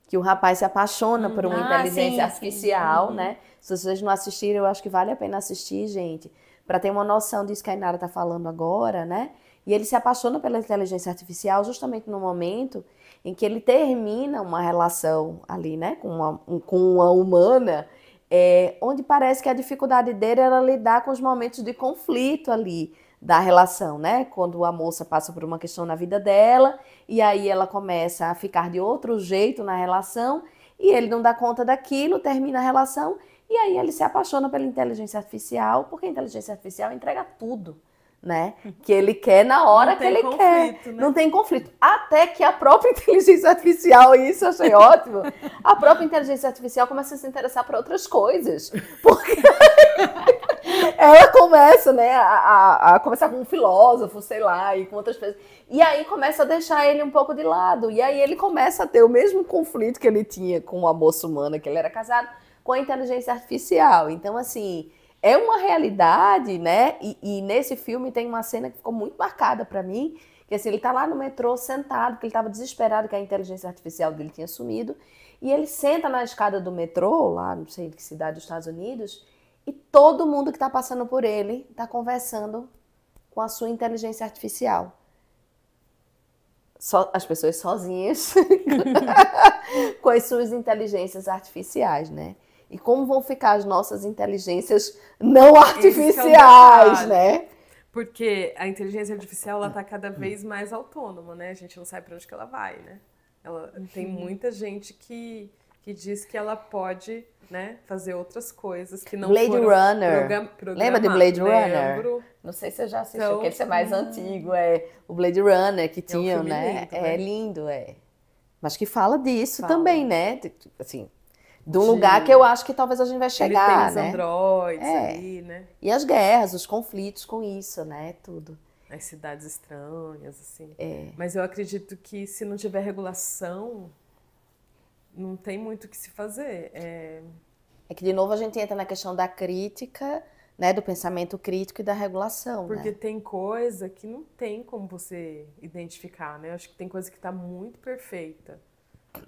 Que o rapaz se apaixona por uma inteligência artificial, sim. né? Se vocês não assistiram, eu acho que vale a pena assistir, gente, para ter uma noção disso que a Inara tá falando agora, né? E ele se apaixona pela inteligência artificial justamente no momento em que ele termina uma relação ali, né? Com uma humana, onde parece que a dificuldade dele era lidar com os momentos de conflito ali da relação, né? Quando a moça passa por uma questão na vida dela e aí ela começa a ficar de outro jeito na relação e ele não dá conta daquilo, termina a relação e aí ele se apaixona pela inteligência artificial, porque a inteligência artificial entrega tudo, né? Que ele quer na hora que ele quer. Né? Não tem conflito. Até que a própria inteligência artificial, e isso eu achei ótimo, a própria inteligência artificial começa a se interessar por outras coisas. Porque ela começa, né, a conversar com um filósofo, sei lá, e com outras pessoas. E aí começa a deixar ele um pouco de lado. E aí ele começa a ter o mesmo conflito que ele tinha com a moça humana, que ele era casado, com a inteligência artificial. Então, assim, é uma realidade, né? E nesse filme tem uma cena que ficou muito marcada pra mim, que assim, ele tá lá no metrô sentado, porque ele tava desesperado que a inteligência artificial dele tinha sumido, e ele senta na escada do metrô, lá não sei em que cidade dos Estados Unidos, e todo mundo que tá passando por ele tá conversando com a sua inteligência artificial. As pessoas sozinhas com as suas inteligências artificiais, né? E como vão ficar as nossas inteligências não artificiais, né? Porque a inteligência artificial, ela tá cada vez mais autônoma, né? A gente não sabe para onde que ela vai, né? Tem muita gente que diz que ela pode, né, fazer outras coisas que não Blade foram Runner. Lembra de Blade Runner? Lembro. Não sei se você já assistiu, porque esse é mais antigo. O Blade Runner que tinha, né? Lindo, né? É lindo, Mas que fala disso também, né? Assim, de um lugar que eu acho que talvez a gente vai chegar, ele tem os androides ali, né? E as guerras, os conflitos com isso, né? Tudo. As cidades estranhas, assim. Mas eu acredito que se não tiver regulação, não tem muito o que se fazer. É que, de novo, a gente entra na questão da crítica, né? Do pensamento crítico e da regulação, Porque né? tem coisa que não tem como você identificar, né? Eu acho que tem coisa que está muito perfeita,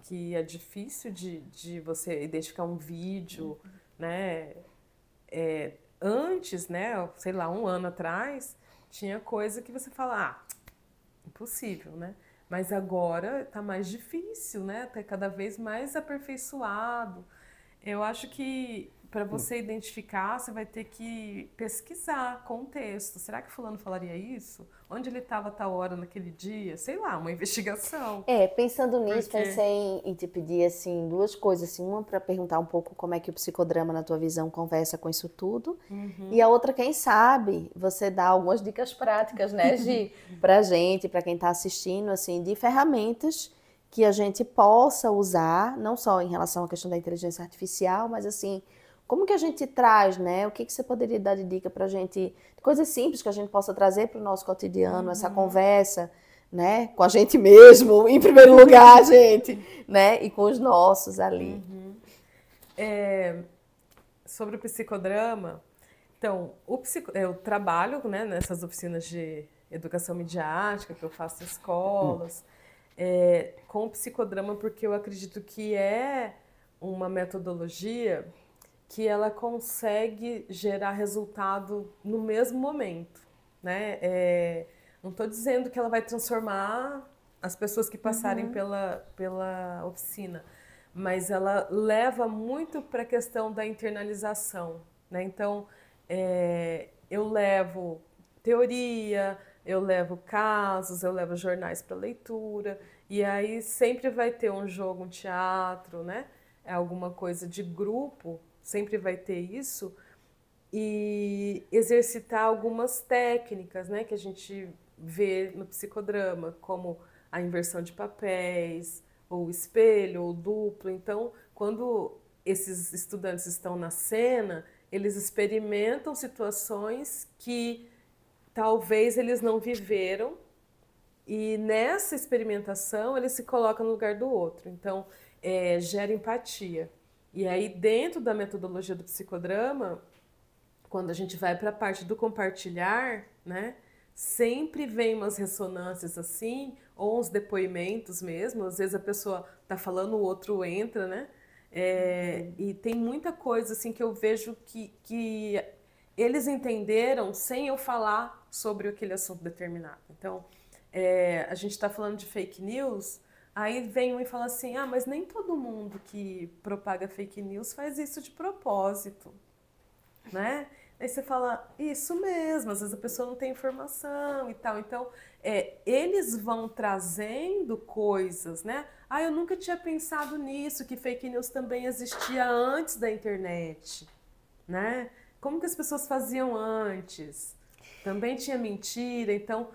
que é difícil de você identificar um vídeo, né? Antes, né? Sei lá, 1 ano atrás, tinha coisa que você fala, impossível, né? Mas agora tá mais difícil, né? Tá cada vez mais aperfeiçoado. Eu acho que para você identificar, você vai ter que pesquisar contexto. Será que fulano falaria isso? Onde ele estava a tal hora naquele dia? Sei lá, uma investigação. Pensando nisso, pensei em te pedir assim, 2 coisas. Assim, uma para perguntar um pouco como é que o psicodrama, na tua visão, conversa com isso tudo. E a outra, quem sabe, você dá algumas dicas práticas, né, Gi? Pra gente, para quem está assistindo, assim, de ferramentas que a gente possa usar, não só em relação à questão da inteligência artificial, mas assim, como que a gente traz, né? O que você poderia dar de dica pra gente, coisas simples que a gente possa trazer para o nosso cotidiano, essa conversa, né? Com a gente mesmo, em primeiro lugar, gente, né? E com os nossos ali. Sobre o psicodrama, então, eu trabalho, né, nessas oficinas de educação midiática que eu faço em escolas, com o psicodrama, porque eu acredito que é uma metodologia que ela consegue gerar resultado no mesmo momento, né? Não estou dizendo que ela vai transformar as pessoas que passarem pela oficina, mas ela leva muito para a questão da internalização, né? Então, eu levo teoria, eu levo casos, eu levo jornais para leitura, e aí sempre vai ter um jogo, um teatro, né? Alguma coisa de grupo, sempre vai ter isso, e exercitar algumas técnicas, né, que a gente vê no psicodrama, como a inversão de papéis, ou o espelho, ou o duplo. Então, quando esses estudantes estão na cena, eles experimentam situações que talvez eles não viveram, e nessa experimentação eles se colocam no lugar do outro. Então, gera empatia. E aí, dentro da metodologia do psicodrama, quando a gente vai para a parte do compartilhar, né, sempre vem umas ressonâncias assim, ou uns depoimentos mesmo. Às vezes a pessoa está falando, o outro entra, né? E tem muita coisa assim que eu vejo que eles entenderam sem eu falar sobre aquele assunto determinado. Então, a gente está falando de fake news, aí vem um e fala assim, mas nem todo mundo que propaga fake news faz isso de propósito, né? Aí você fala, isso mesmo, às vezes a pessoa não tem informação e tal. Então, eles vão trazendo coisas, né? Eu nunca tinha pensado nisso, que fake news também existia antes da internet, né? Como que as pessoas faziam antes? Também tinha mentira. Então,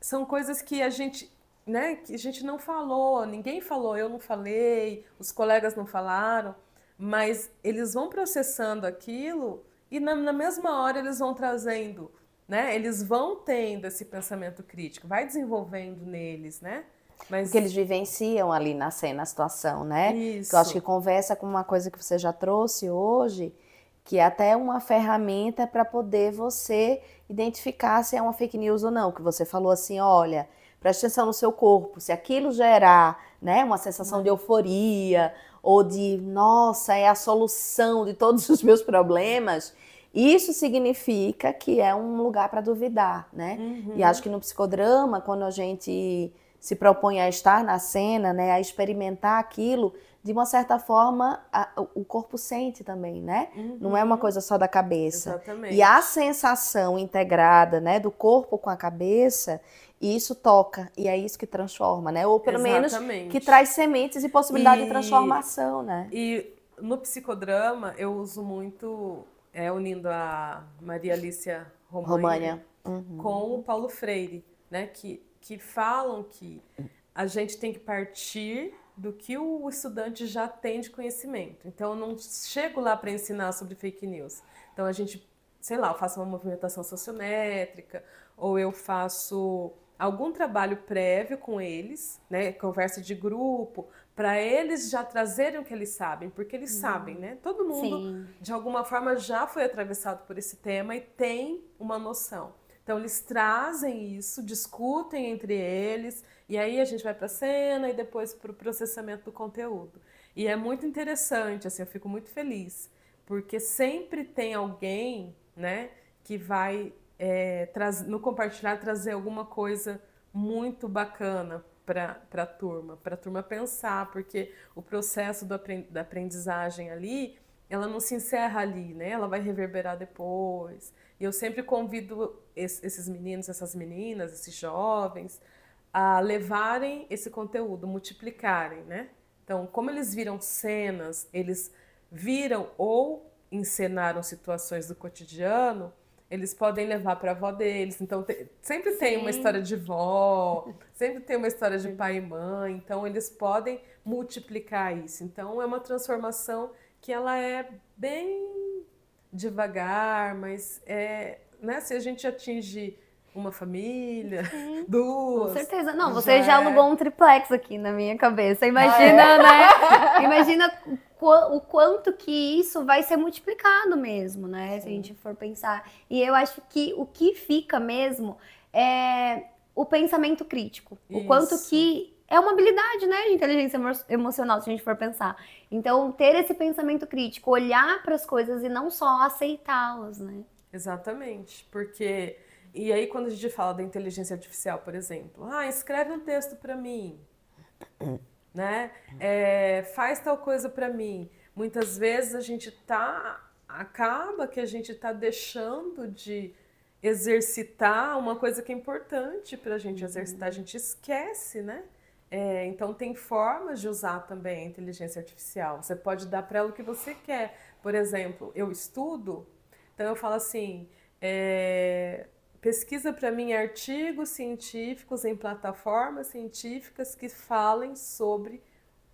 são coisas que a gente, né, que a gente não falou, ninguém falou, eu não falei, os colegas não falaram, mas eles vão processando aquilo e na mesma hora eles vão trazendo, né? Eles vão tendo esse pensamento crítico, vai desenvolvendo neles, né? Mas Porque eles vivenciam ali na cena a situação, né? isso. Eu acho que conversa com uma coisa que você já trouxe hoje, que é até uma ferramenta para poder você identificar se é uma fake news ou não. Que você falou assim, olha, preste atenção no seu corpo, se aquilo gerar, né, uma sensação de euforia ou de, nossa, é a solução de todos os meus problemas, isso significa que é um lugar para duvidar, né? E acho que no psicodrama, quando a gente se propõe a estar na cena, né, a experimentar aquilo, de uma certa forma, o corpo sente também, né? Não é uma coisa só da cabeça. Exatamente. E a sensação integrada, né, do corpo com a cabeça, isso toca, e é isso que transforma, né? Ou pelo Exatamente. menos que traz sementes e possibilidade de transformação, né? E no psicodrama eu uso muito, unindo a Maria Alicia România com o Paulo Freire, né? Que falam que a gente tem que partir do que o estudante já tem de conhecimento. Então, eu não chego lá para ensinar sobre fake news. Então, a gente, sei lá, eu faço uma movimentação sociométrica, ou eu faço algum trabalho prévio com eles, né, conversa de grupo, para eles já trazerem o que eles sabem, porque eles sabem, né? Todo mundo, Sim. de alguma forma, já foi atravessado por esse tema e tem uma noção. Então, eles trazem isso, discutem entre eles, e aí a gente vai para a cena e depois para o processamento do conteúdo. E é muito interessante, assim, eu fico muito feliz, porque sempre tem alguém, né, que vai, no compartilhar, trazer alguma coisa muito bacana para a turma pensar, porque o processo da aprendizagem ali, ela não se encerra ali, né? Ela vai reverberar depois. E eu sempre convido esses meninos, essas meninas, esses jovens, a levarem esse conteúdo, multiplicarem, né? Então, como eles viram cenas, eles viram ou encenaram situações do cotidiano, eles podem levar para a avó deles. Então, sempre tem uma história de vó, sempre tem uma história de pai e mãe. Então, eles podem multiplicar isso. Então, é uma transformação que ela é bem devagar, mas né, se a gente atinge uma família, duas... Com certeza. Não, você já alugou um triplex aqui na minha cabeça. Imagina, né? Imagina o quanto que isso vai ser multiplicado mesmo, né? Sim. Se a gente for pensar. E eu acho que o que fica mesmo é o pensamento crítico. Isso. O quanto que é uma habilidade, né, de inteligência emocional, se a gente for pensar. Então, ter esse pensamento crítico, olhar para as coisas e não só aceitá-las, né? Exatamente, porque... E aí, quando a gente fala da inteligência artificial, por exemplo, escreve um texto para mim. né? Faz tal coisa para mim. Muitas vezes acaba que a gente tá deixando de exercitar uma coisa que é importante para a gente exercitar, a gente esquece, né? Então tem formas de usar também a inteligência artificial. Você pode dar para ela o que você quer. Por exemplo, eu estudo, então eu falo assim, pesquisa para mim artigos científicos em plataformas científicas que falem sobre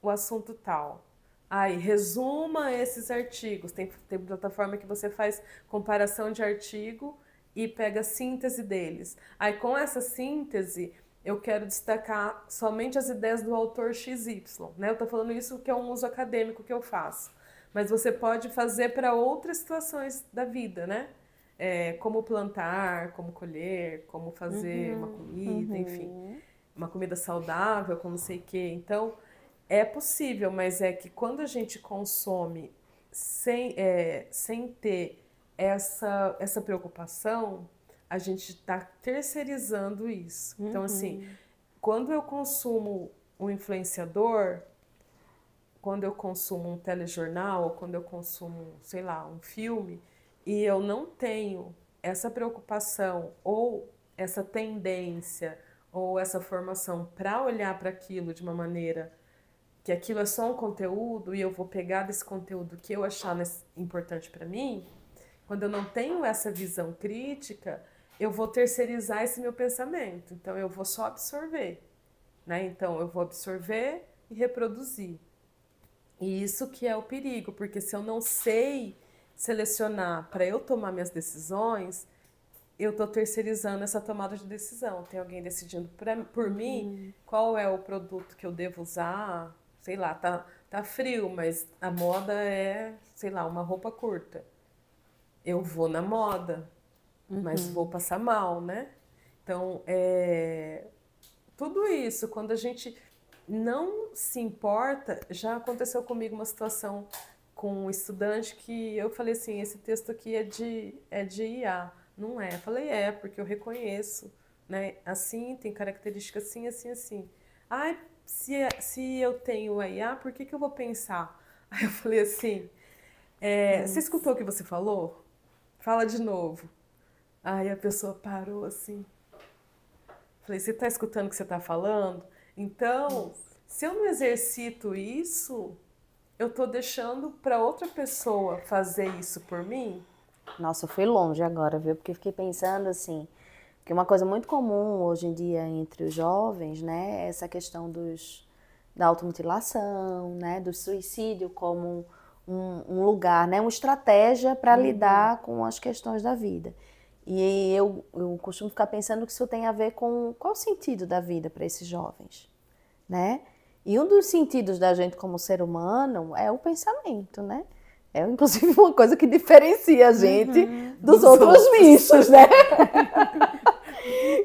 o assunto tal. Aí, resuma esses artigos. Tem plataforma que você faz comparação de artigo e pega a síntese deles. Aí, com essa síntese, eu quero destacar somente as ideias do autor XY, né? Eu estou falando isso que é um uso acadêmico que eu faço. Mas você pode fazer para outras situações da vida, né? Como plantar, como colher, como fazer uma comida, enfim. Uma comida saudável, como sei o quê. Então, é possível, mas é que quando a gente consome sem ter essa preocupação, a gente está terceirizando isso. Então, assim, quando eu consumo um influenciador, quando eu consumo um telejornal, ou quando eu consumo, sei lá, um filme, e eu não tenho essa preocupação ou essa tendência ou essa formação para olhar para aquilo de uma maneira que aquilo é só um conteúdo e eu vou pegar desse conteúdo que eu achar importante para mim, quando eu não tenho essa visão crítica, eu vou terceirizar esse meu pensamento. Então, eu vou só absorver, né? Então, eu vou absorver e reproduzir. E isso que é o perigo, porque se eu não sei selecionar para eu tomar minhas decisões, eu estou terceirizando essa tomada de decisão. Tem alguém decidindo por mim qual é o produto que eu devo usar. Sei lá, tá frio, mas a moda é, sei lá, uma roupa curta. Eu vou na moda, mas vou passar mal, né? Então, tudo isso, quando a gente não se importa, já aconteceu comigo uma situação com um estudante que eu falei assim, esse texto aqui é de IA. Não é. Eu falei, porque eu reconheço, né? Assim, tem características assim, assim, assim. Ai, se eu tenho a IA, por que eu vou pensar? Aí eu falei assim, você escutou o que você falou? Fala de novo. Aí a pessoa parou assim. Falei, você está escutando o que você está falando? Então, se eu não exercito isso, eu estou deixando para outra pessoa fazer isso por mim? Nossa, eu fui longe agora, viu? Porque fiquei pensando assim, que uma coisa muito comum hoje em dia entre os jovens, né, é essa questão da automutilação, né, do suicídio como um lugar, né, uma estratégia para lidar com as questões da vida. E eu costumo ficar pensando que isso tem a ver com qual o sentido da vida para esses jovens, né? E um dos sentidos da gente como ser humano é o pensamento, né? É inclusive uma coisa que diferencia a gente dos outros bichos, né?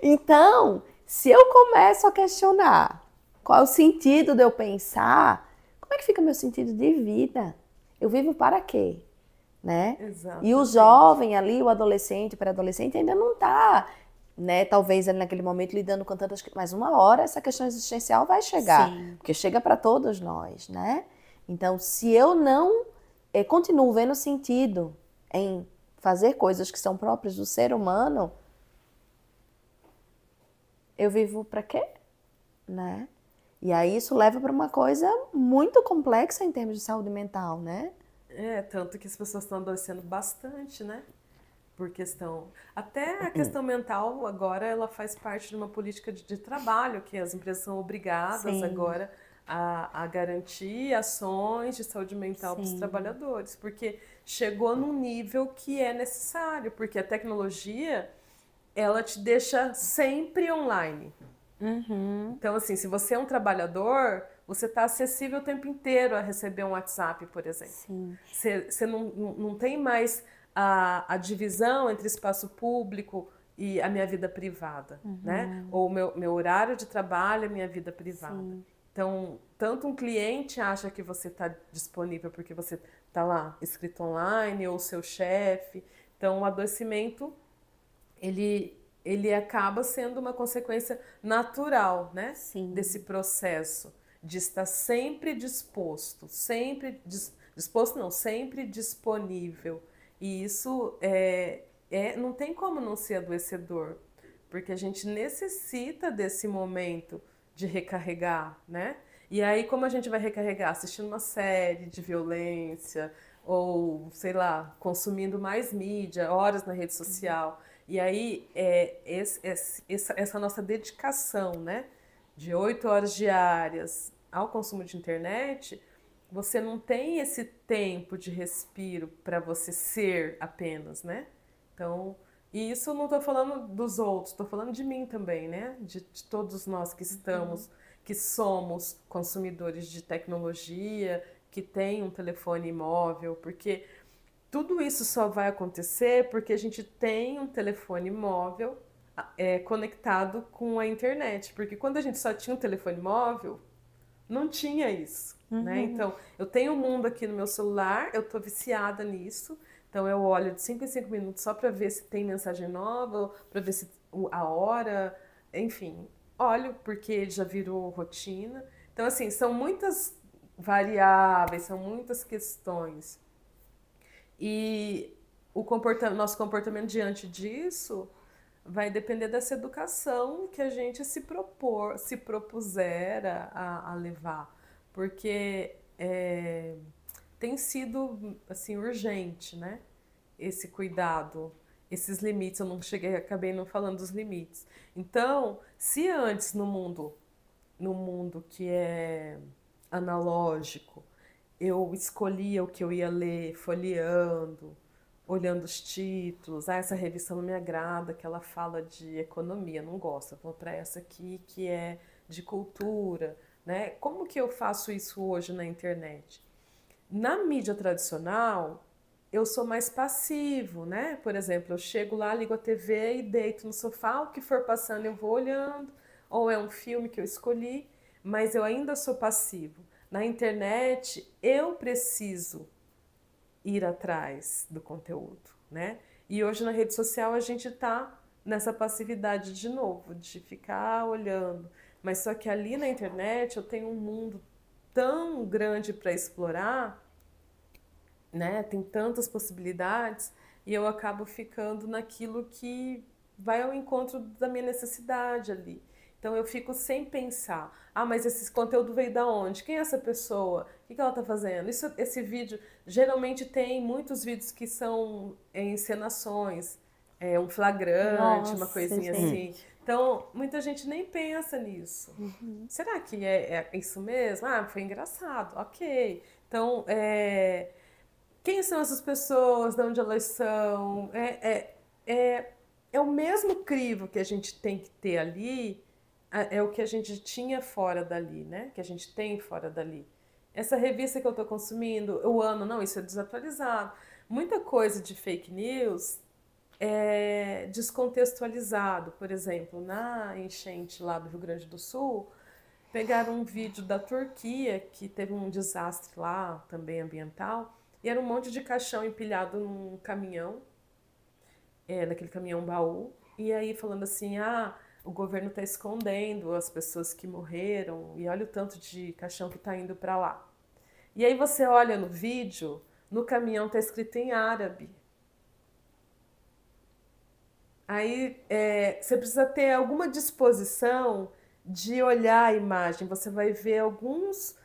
Então, se eu começo a questionar qual é o sentido de eu pensar, como é que fica meu sentido de vida? Eu vivo para quê? Né? E o jovem ali, o adolescente, pré-adolescente, ainda não está, né, talvez ali naquele momento lidando com tantas... Mas uma hora essa questão existencial vai chegar, porque chega para todos nós, né? Então, se eu não continuo vendo sentido em fazer coisas que são próprias do ser humano, eu vivo para quê? Né? E aí isso leva para uma coisa muito complexa em termos de saúde mental, né? Tanto que as pessoas estão adoecendo bastante, né? Por questão... Até a questão mental, agora, ela faz parte de uma política de trabalho, que as empresas são obrigadas agora a garantir ações de saúde mental para os trabalhadores, porque chegou num nível que é necessário, porque a tecnologia, ela te deixa sempre online. Então, assim, se você é um trabalhador, você está acessível o tempo inteiro a receber um WhatsApp, por exemplo. Você não tem mais a divisão entre espaço público e a minha vida privada, né? Ou meu horário de trabalho e a minha vida privada. Então, tanto um cliente acha que você está disponível porque você está lá escrito online, ou o seu chefe. Então, o adoecimento, ele acaba sendo uma consequência natural, né? Desse processo. de estar sempre disposto, disposto não, sempre disponível. E isso não tem como não ser adoecedor, porque a gente necessita desse momento de recarregar, né? E aí, como a gente vai recarregar? Assistindo uma série de violência, ou, sei lá, consumindo mais mídia, horas na rede social. E aí, essa nossa dedicação, né, de 8 horas diárias ao consumo de internet, você não tem esse tempo de respiro para você ser apenas, né? Então, e isso eu não estou falando dos outros, estou falando de mim também, né? De todos nós que estamos, que somos consumidores de tecnologia, que tem um telefone móvel, porque tudo isso só vai acontecer porque a gente tem um telefone móvel conectado com a internet. Porque quando a gente só tinha um telefone móvel, não tinha isso, né? Então, eu tenho um mundo aqui no meu celular, eu tô viciada nisso. Então, eu olho de 5 em 5 minutos só para ver se tem mensagem nova, para ver se a hora, enfim. Olho porque já virou rotina. Então, assim, são muitas variáveis, são muitas questões. E nosso comportamento diante disso vai depender dessa educação que a gente se propuser a levar. Porque tem sido assim, urgente, né? Esse cuidado, esses limites. Eu não acabei não falando dos limites. Então, se antes no mundo que é analógico, eu escolhia o que eu ia ler folheando, olhando os títulos. Essa revista não me agrada, que ela fala de economia, não gosto. Vou para essa aqui que é de cultura, né? Como que eu faço isso hoje na internet? Na mídia tradicional, eu sou mais passivo, né? Por exemplo, eu chego lá, ligo a TV e deito no sofá, o que for passando eu vou olhando, ou é um filme que eu escolhi, mas eu ainda sou passivo. Na internet, eu preciso ir atrás do conteúdo, né? E hoje na rede social a gente está nessa passividade de novo, de ficar olhando. Mas só que ali na internet eu tenho um mundo tão grande para explorar, né? Tem tantas possibilidades e eu acabo ficando naquilo que vai ao encontro da minha necessidade ali. Então eu fico sem pensar, mas esse conteúdo veio da onde? Quem é essa pessoa? O que ela está fazendo? Esse vídeo, geralmente tem muitos vídeos que são encenações, um flagrante, uma coisinha assim. Então, muita gente nem pensa nisso. Será que é isso mesmo? Foi engraçado, ok. Então, quem são essas pessoas? De onde elas são? É o mesmo crivo que a gente tem que ter ali, é o que a gente tinha fora dali, né? Que a gente tem fora dali. Essa revista que eu estou consumindo, o ano, não, isso é desatualizado. Muita coisa de fake news é descontextualizado. Por exemplo, na enchente lá do Rio Grande do Sul, pegaram um vídeo da Turquia, que teve um desastre lá, também ambiental, e era um monte de caixão empilhado num caminhão, naquele caminhão baú, e aí falando assim, o governo está escondendo as pessoas que morreram, e olha o tanto de caixão que está indo para lá. E aí você olha no vídeo, no caminhão está escrito em árabe. Aí você precisa ter alguma disposição de olhar a imagem, você vai ver alguns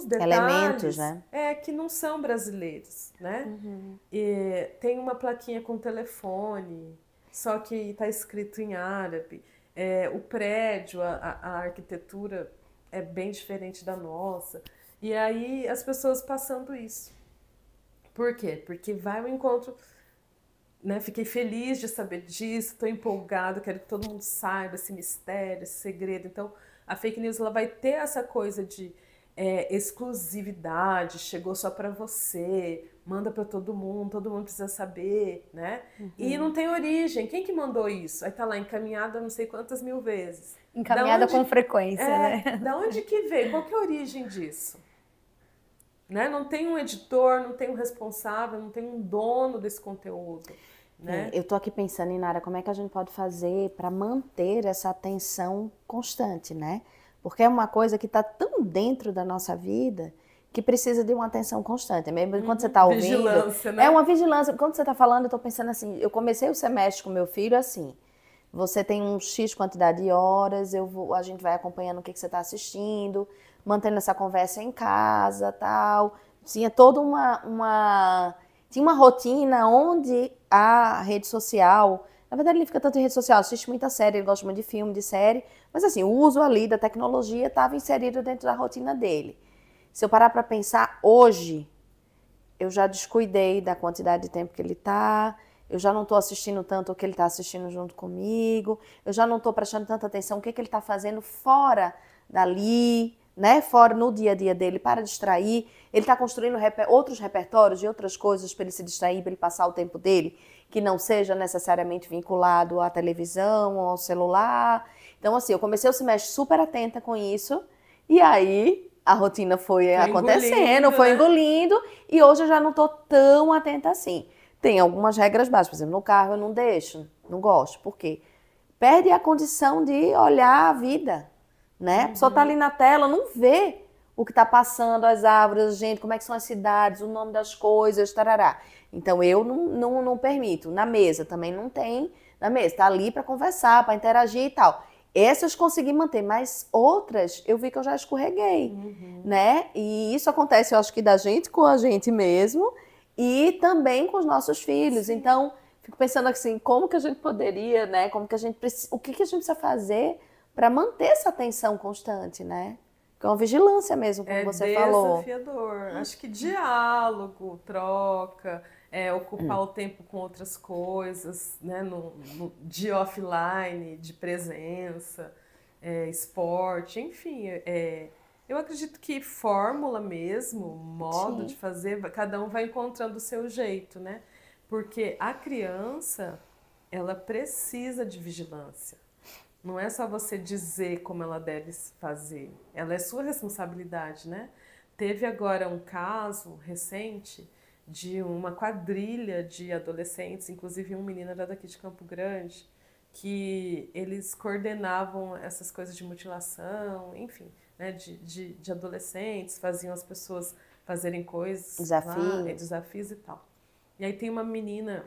detalhes elementos, né? Que não são brasileiros, né? E tem uma plaquinha com telefone, só que está escrito em árabe. O prédio, a arquitetura é bem diferente da nossa. E aí as pessoas passando isso. Por quê? Porque vai ao encontro, né? Fiquei feliz de saber disso, estou empolgado, quero que todo mundo saiba esse mistério, esse segredo. Então, a fake news ela vai ter essa coisa de exclusividade, chegou só para você, manda para todo mundo precisa saber, né? E não tem origem. Quem que mandou isso? Aí tá lá encaminhada não sei quantas mil vezes. Encaminhada com frequência, né? Da onde que veio? Qual que é a origem disso? Né? Não tem um editor, não tem um responsável, não tem um dono desse conteúdo. Né? Eu tô aqui pensando, Inara, como é que a gente pode fazer para manter essa atenção constante, né? Porque é uma coisa que está tão dentro da nossa vida que precisa de uma atenção constante. Mesmo quando você está ouvindo... Vigilância, né? É uma vigilância. Quando você está falando, eu estou pensando assim, eu comecei o semestre com meu filho assim, você tem um X quantidade de horas, a gente vai acompanhando o que você está assistindo, mantendo essa conversa em casa, tal. Tinha toda tinha uma rotina onde a rede social... Na verdade, ele fica tanto em rede social, assiste muita série, ele gosta muito de filme, de série, mas assim, o uso ali da tecnologia estava inserido dentro da rotina dele. Se eu parar para pensar, hoje, eu já descuidei da quantidade de tempo que ele está, eu já não estou assistindo tanto o que ele está assistindo junto comigo, eu já não estou prestando tanta atenção o que ele está fazendo fora dali, né? Fora no dia a dia dele, para distrair. Ele está construindo outros repertórios de outras coisas para ele se distrair, para ele passar o tempo dele, que não seja necessariamente vinculado à televisão ou ao celular. Então, assim, eu comecei o semestre super atenta com isso, e aí a rotina foi acontecendo, foi engolindo, e hoje eu já não estou tão atenta assim. Tem algumas regras básicas, por exemplo, no carro eu não deixo, não gosto. Por quê? Perde a condição de olhar a vida, né? A pessoa está ali na tela, não vê o que está passando, as árvores, gente, como é que são as cidades, o nome das coisas, tarará. Então eu não permito. Na mesa também não tem, na mesa, está ali para conversar, para interagir e tal. Essas consegui manter, mas outras eu vi que eu já escorreguei, né? E isso acontece, eu acho que da gente com a gente mesmo e também com os nossos filhos. Sim. Então, fico pensando assim, como que a gente poderia, né? Como que a gente o que a gente precisa fazer para manter essa atenção constante, né? Que é uma vigilância mesmo, como você falou. É desafiador. Acho que diálogo, troca, ocupar o tempo com outras coisas, né? De offline, de presença, esporte, enfim. Eu acredito que fórmula mesmo, modo de fazer, cada um vai encontrando o seu jeito, né? Porque a criança, ela precisa de vigilância. Não é só você dizer como ela deve fazer. Ela é sua responsabilidade, né? Teve agora um caso recente de uma quadrilha de adolescentes, inclusive um menino era daqui de Campo Grande, que eles coordenavam essas coisas de mutilação, enfim, né? De adolescentes, faziam as pessoas fazerem coisas, desafios e tal. E aí tem uma menina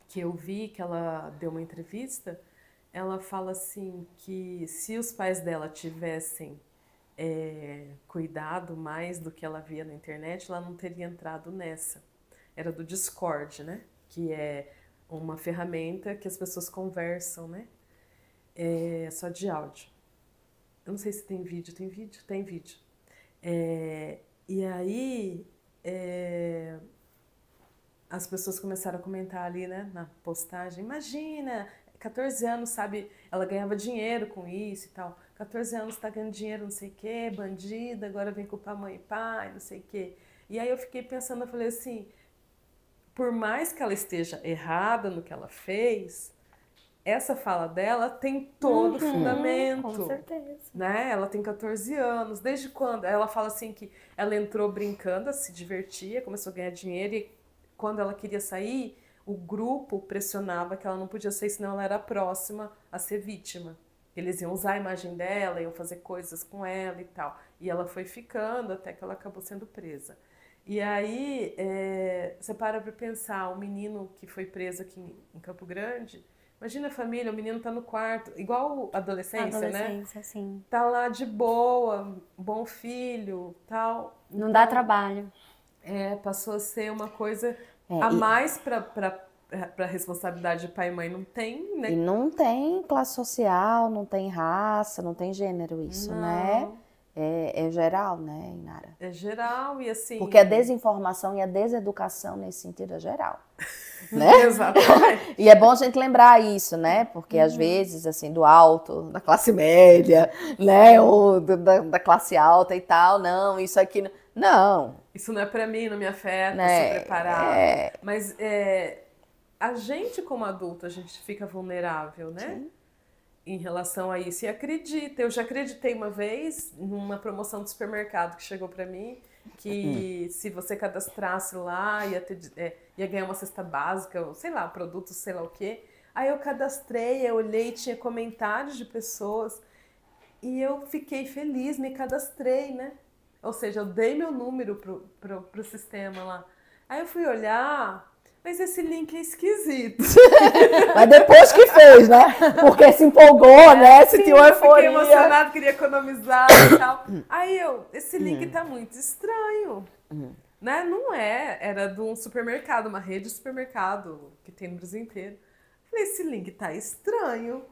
que eu vi, que ela deu uma entrevista, ela fala assim que se os pais dela tivessem cuidado mais do que ela via na internet, ela não teria entrado nessa. Era do Discord, né? Que é uma ferramenta que as pessoas conversam, né? Só de áudio. Eu não sei se tem vídeo. Tem vídeo? Tem vídeo. E aí as pessoas começaram a comentar ali, né? Na postagem. Imagina, 14 anos, sabe? Ela ganhava dinheiro com isso e tal. 14 anos tá ganhando dinheiro, não sei o quê, bandida, agora vem culpar mãe e pai, não sei o quê. E aí eu fiquei pensando, eu falei assim, por mais que ela esteja errada no que ela fez, essa fala dela tem todo o fundamento. Com certeza. Né? Ela tem 14 anos. Desde quando? Ela fala assim que ela entrou brincando, se divertia, começou a ganhar dinheiro e quando ela queria sair, o grupo pressionava que ela não podia sair, senão ela era próxima a ser vítima. Eles iam usar a imagem dela, iam fazer coisas com ela e tal. E ela foi ficando até que ela acabou sendo presa. E aí, você para pensar, o menino que foi preso aqui em Campo Grande, imagina a família, o menino tá no quarto, igual adolescência, né? Adolescência, sim. Tá lá de boa, bom filho, tal. Não dá trabalho. Passou a ser uma coisa a mais para responsabilidade de pai e mãe. Não tem, né? E não tem classe social, não tem raça, não tem gênero isso, Não. Né? É geral, né, Inara? É geral e assim... Porque a desinformação e a deseducação nesse sentido é geral, né? Exatamente. E é bom a gente lembrar isso, né? Porque às vezes, assim, do alto, da classe média, né? Ou da classe alta e tal, não, isso aqui... Não. Isso não é pra mim, não me afeta, sou preparada. Mas a gente como adulto, a gente fica vulnerável, né? Sim. Em relação a isso. E acredita, eu já acreditei uma vez numa promoção do supermercado que chegou pra mim, que se você cadastrasse lá, ia ganhar uma cesta básica, ou sei lá, produtos, sei lá o quê. Aí eu cadastrei, eu olhei, tinha comentários de pessoas E eu fiquei feliz, me cadastrei, né? Ou seja, eu dei meu número pro sistema lá. Aí eu fui olhar, mas esse link é esquisito. Mas depois que fez, né? Porque se empolgou, né? Sentiu eu euforia. Fiquei emocionado, queria economizar e tal. Aí esse link tá muito estranho. Né? Não é, era de um supermercado, uma rede de supermercado que tem no Brasil inteiro. Falei, esse link tá estranho.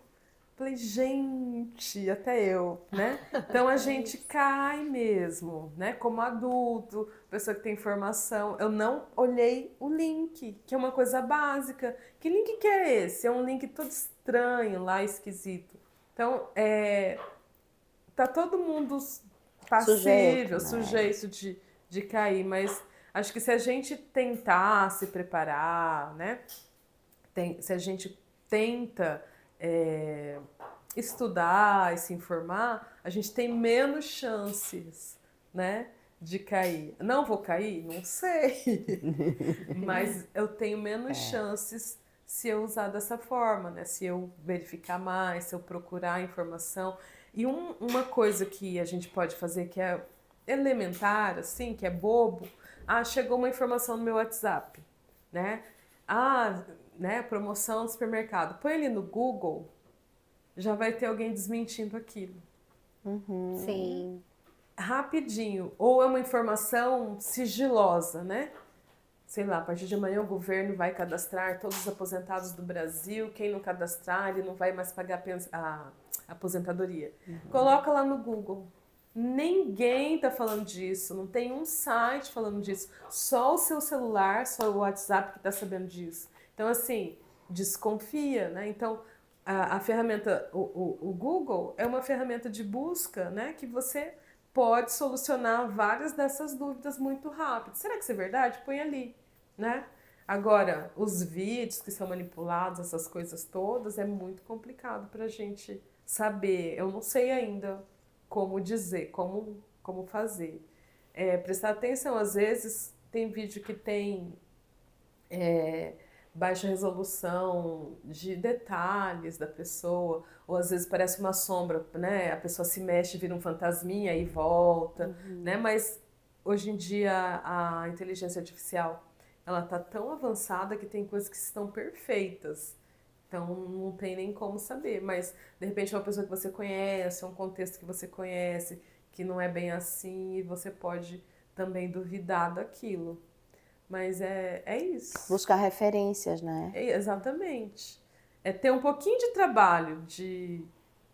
Falei, gente, até eu, né? Então a gente cai mesmo, né? Como adulto, pessoa que tem formação. Eu não olhei o link, que é uma coisa básica. Que link que é esse? É um link todo estranho lá, esquisito. Então, tá todo mundo passível, sujeito de cair, mas acho que se a gente tentar se preparar, né? Se a gente tenta estudar e se informar, a gente tem menos chances, né, de cair. Não vou cair? Não sei. Mas eu tenho menos chances se eu usar dessa forma, né? Se eu verificar mais, se eu procurar informação. E uma coisa que a gente pode fazer que é elementar, assim, que é bobo, chegou uma informação no meu WhatsApp, né? Né, promoção no supermercado. Põe ele no Google, já vai ter alguém desmentindo aquilo. Sim. Rapidinho. Ou é uma informação sigilosa, né? Sei lá, a partir de amanhã o governo vai cadastrar todos os aposentados do Brasil, quem não cadastrar, ele não vai mais pagar a aposentadoria. Coloca lá no Google. Ninguém tá falando disso, não tem um site falando disso. Só o seu celular, só o WhatsApp que tá sabendo disso. Então, assim, desconfia, né? Então, a ferramenta, o Google é uma ferramenta de busca, né? Que você pode solucionar várias dessas dúvidas muito rápido. Será que isso é verdade? Põe ali, né? Agora, os vídeos que são manipulados, essas coisas todas, é muito complicado pra gente saber. Eu não sei ainda como dizer, como fazer. Prestar atenção, às vezes tem vídeo que tem baixa resolução de detalhes da pessoa, ou às vezes parece uma sombra, né? A pessoa se mexe, vira um fantasminha e volta, né? Mas hoje em dia a inteligência artificial, ela tá tão avançada que tem coisas que estão perfeitas. Então não tem nem como saber, mas de repente é uma pessoa que você conhece, um contexto que você conhece, que não é bem assim, e você pode também duvidar daquilo. Mas é isso. Buscar referências, né? Exatamente. É ter um pouquinho de trabalho, de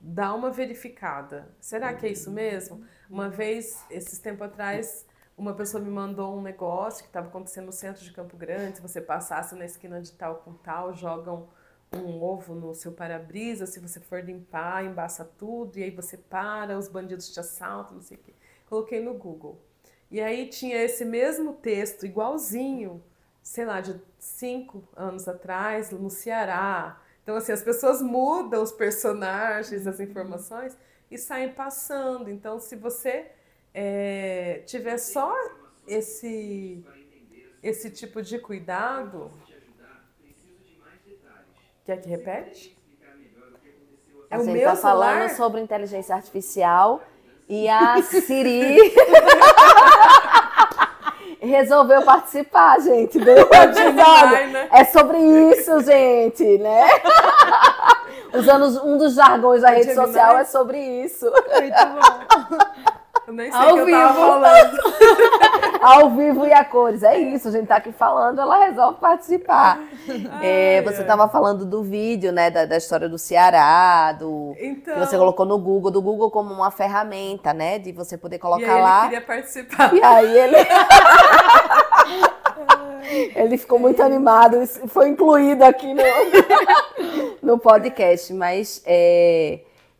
dar uma verificada. Será que é isso mesmo? Uma vez, esses tempos atrás, uma pessoa me mandou um negócio que estava acontecendo no centro de Campo Grande. Se você passasse na esquina de tal com tal, jogam um ovo no seu para-brisa. Se você for limpar, embaça tudo. E aí você para, os bandidos te assaltam, não sei o quê. Coloquei no Google. E aí tinha esse mesmo texto, igualzinho, sei lá, de 5 anos atrás, no Ceará. Então, assim, as pessoas mudam os personagens, as informações, e saem passando. Então, se você tiver só esse tipo de cuidado... Quer que repete? A gente tá falando sobre inteligência artificial e a Siri resolveu participar, gente. Deu um episódio. Né? É sobre isso, gente, né? Usando um dos jargões da rede social é sobre isso. Muito bom. Eu nem sei o que eu tava falando. Ao vivo e a cores. É isso, a gente tá aqui falando, ela resolve participar. Você tava falando do vídeo, né, da história do Ceará, que você colocou no Google, do Google como uma ferramenta, né, de você poder colocar e aí lá. Ele queria participar. E aí ele ficou muito animado, foi incluído aqui no podcast, mas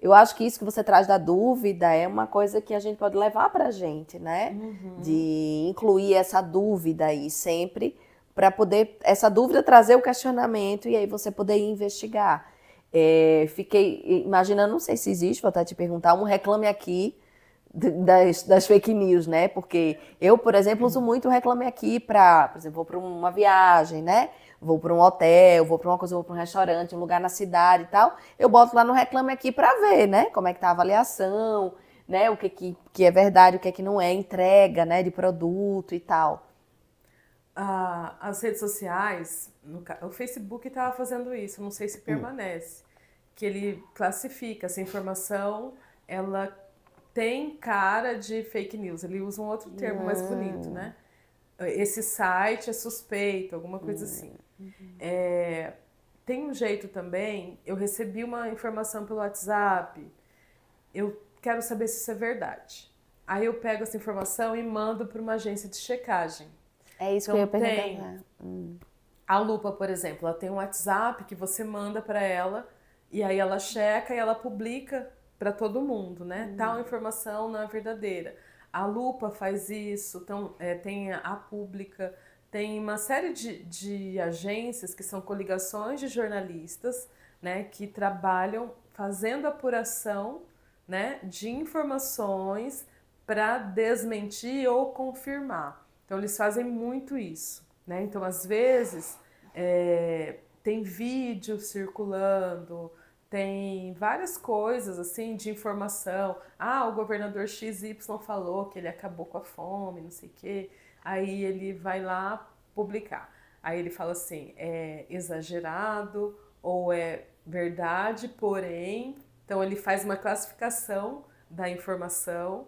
eu acho que isso que você traz da dúvida é uma coisa que a gente pode levar pra gente, né? De incluir essa dúvida aí sempre, para poder, essa dúvida trazer o questionamento e aí você poder investigar. Fiquei imaginando, não sei se existe, vou até te perguntar, um Reclame Aqui das fake news, né? Porque eu, por exemplo, uso muito o Reclame Aqui por exemplo, vou para uma viagem, né? vou para um hotel, vou para uma coisa, vou para um restaurante, um lugar na cidade e tal, eu boto lá no Reclame Aqui para ver, né? Como é que tá a avaliação, né? O que é verdade, o que não é, entrega, né? De produto e tal. As redes sociais, o Facebook estava fazendo isso, não sei se permanece, que ele classifica essa informação, ela tem cara de fake news, ele usa um outro termo mais bonito, né? Esse site é suspeito, alguma coisa assim. Tem um jeito também, eu recebi uma informação pelo WhatsApp, eu quero saber se isso é verdade. Aí eu pego essa informação e mando para uma agência de checagem. É isso Então, que eu ia perguntar. A Lupa, por exemplo, ela tem um WhatsApp que você manda para ela e aí ela checa e ela publica para todo mundo, né? Tal informação não é verdadeira. A Lupa faz isso, então, tem a Pública, tem uma série de agências que são coligações de jornalistas, né, que trabalham fazendo apuração, né, de informações para desmentir ou confirmar. Então, eles fazem muito isso, né? Então, às vezes, tem vídeo circulando, tem várias coisas assim de informação. O governador XY falou que ele acabou com a fome, não sei o quê. Aí ele vai lá publicar. Aí ele fala assim, é exagerado ou é verdade, porém... Então ele faz uma classificação da informação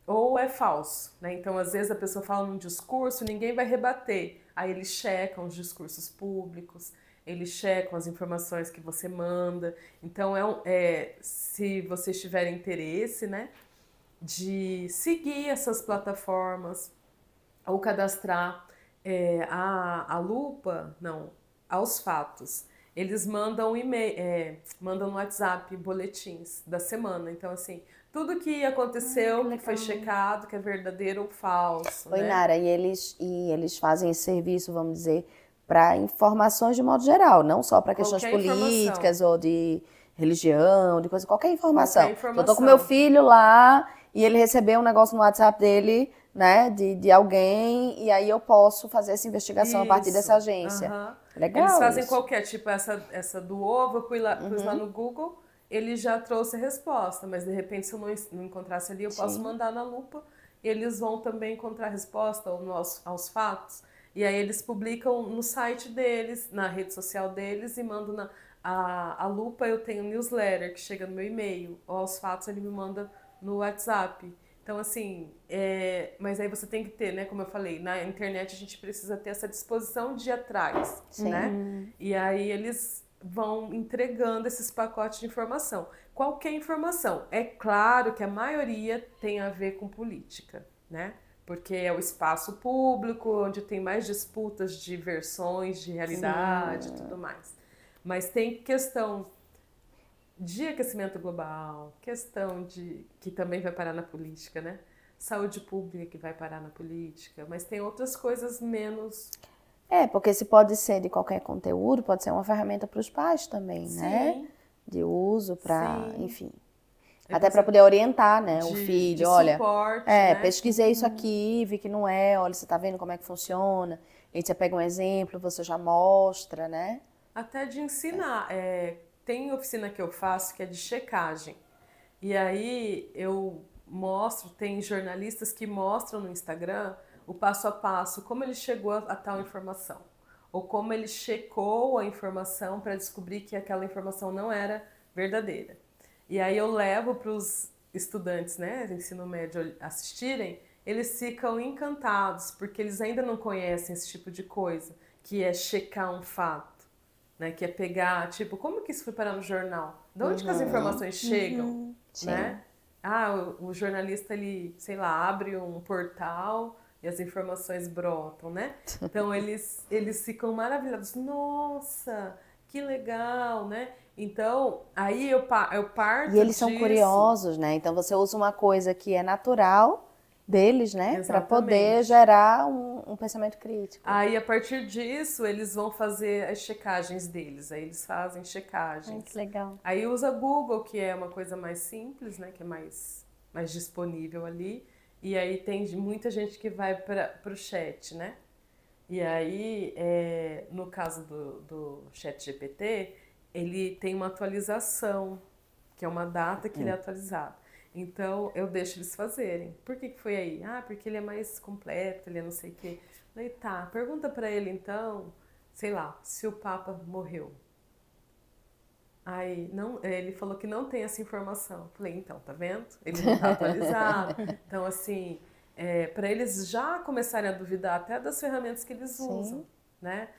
ou é falso, né? Então às vezes a pessoa fala num discurso, ninguém vai rebater. Aí eles checam os discursos públicos, eles checam as informações que você manda. Então, se vocês tiverem interesse, né, de seguir essas plataformas ou cadastrar a Lupa, não, aos fatos. Eles mandam e-mail, mandam no WhatsApp boletins da semana. Então, assim, tudo que aconteceu, que foi checado, que é verdadeiro ou falso. Oi, né? Nara, e eles fazem esse serviço, vamos dizer, para informações de modo geral, não só para questões políticas ou de religião, de coisa, qualquer informação. Qualquer informação. Eu tô com meu filho lá e ele recebeu um negócio no WhatsApp dele, né, de alguém, e aí eu posso fazer essa investigação a partir dessa agência. Legal. Eles fazem qualquer, tipo essa do ovo, eu pus lá no Google, ele já trouxe a resposta, mas de repente se eu não encontrasse ali, eu posso mandar na Lupa, eles vão também encontrar a resposta aos fatos. E aí eles publicam no site deles, na rede social deles, e mandam a Lupa, eu tenho um newsletter que chega no meu e-mail, ou aos fatos ele me manda no WhatsApp. Então, assim, mas aí você tem que ter, né? Como eu falei, na internet a gente precisa ter essa disposição de ir atrás, né? E aí eles vão entregando esses pacotes de informação. Qualquer informação. É claro que a maioria tem a ver com política, né? Porque é o espaço público, onde tem mais disputas de versões, de realidade e tudo mais. Mas tem questão de aquecimento global, questão que também vai parar na política, né? Saúde pública que vai parar na política, mas tem outras coisas menos... Porque se pode ser de qualquer conteúdo, pode ser uma ferramenta para os pais também, né? De uso para, enfim... Até para poder orientar, né, o filho, olha, suporte, né? Pesquisei isso aqui, vi que não é, olha, você tá vendo como é que funciona, aí você pega um exemplo, você já mostra, né? Até de ensinar, tem oficina que eu faço que é de checagem, e aí eu mostro, tem jornalistas que mostram no Instagram o passo a passo, como ele chegou a tal informação, ou como ele checou a informação para descobrir que aquela informação não era verdadeira. E aí eu levo para os estudantes, né, do ensino médio assistirem, eles ficam encantados, porque eles ainda não conhecem esse tipo de coisa, que é checar um fato, né, que é pegar, tipo, como que isso foi parar no jornal? De onde que as informações chegam, né? O jornalista, ele, sei lá, abre um portal e as informações brotam, né? Então eles ficam maravilhados, nossa, que legal, né? Então, aí eu parto E eles são curiosos, né? Então você usa uma coisa que é natural deles, né? Para poder gerar um pensamento crítico. Aí, a partir disso, eles vão fazer as checagens deles. Aí eles fazem checagens. Que legal. Aí usa Google, que é uma coisa mais simples, né? Que é mais disponível ali. E aí tem muita gente que vai para o chat, né? E aí, no caso do ChatGPT, ele tem uma atualização, que é uma data que ele é atualizado. Então, eu deixo eles fazerem. Por que foi aí? Ah, porque ele é mais completo, ele é não sei o quê. Daí tá, pergunta pra ele então, sei lá, se o Papa morreu. Aí, não, ele falou que não tem essa informação. Falei, então, tá vendo? Ele não tá atualizado. Então, assim, para eles já começarem a duvidar até das ferramentas que eles usam, né?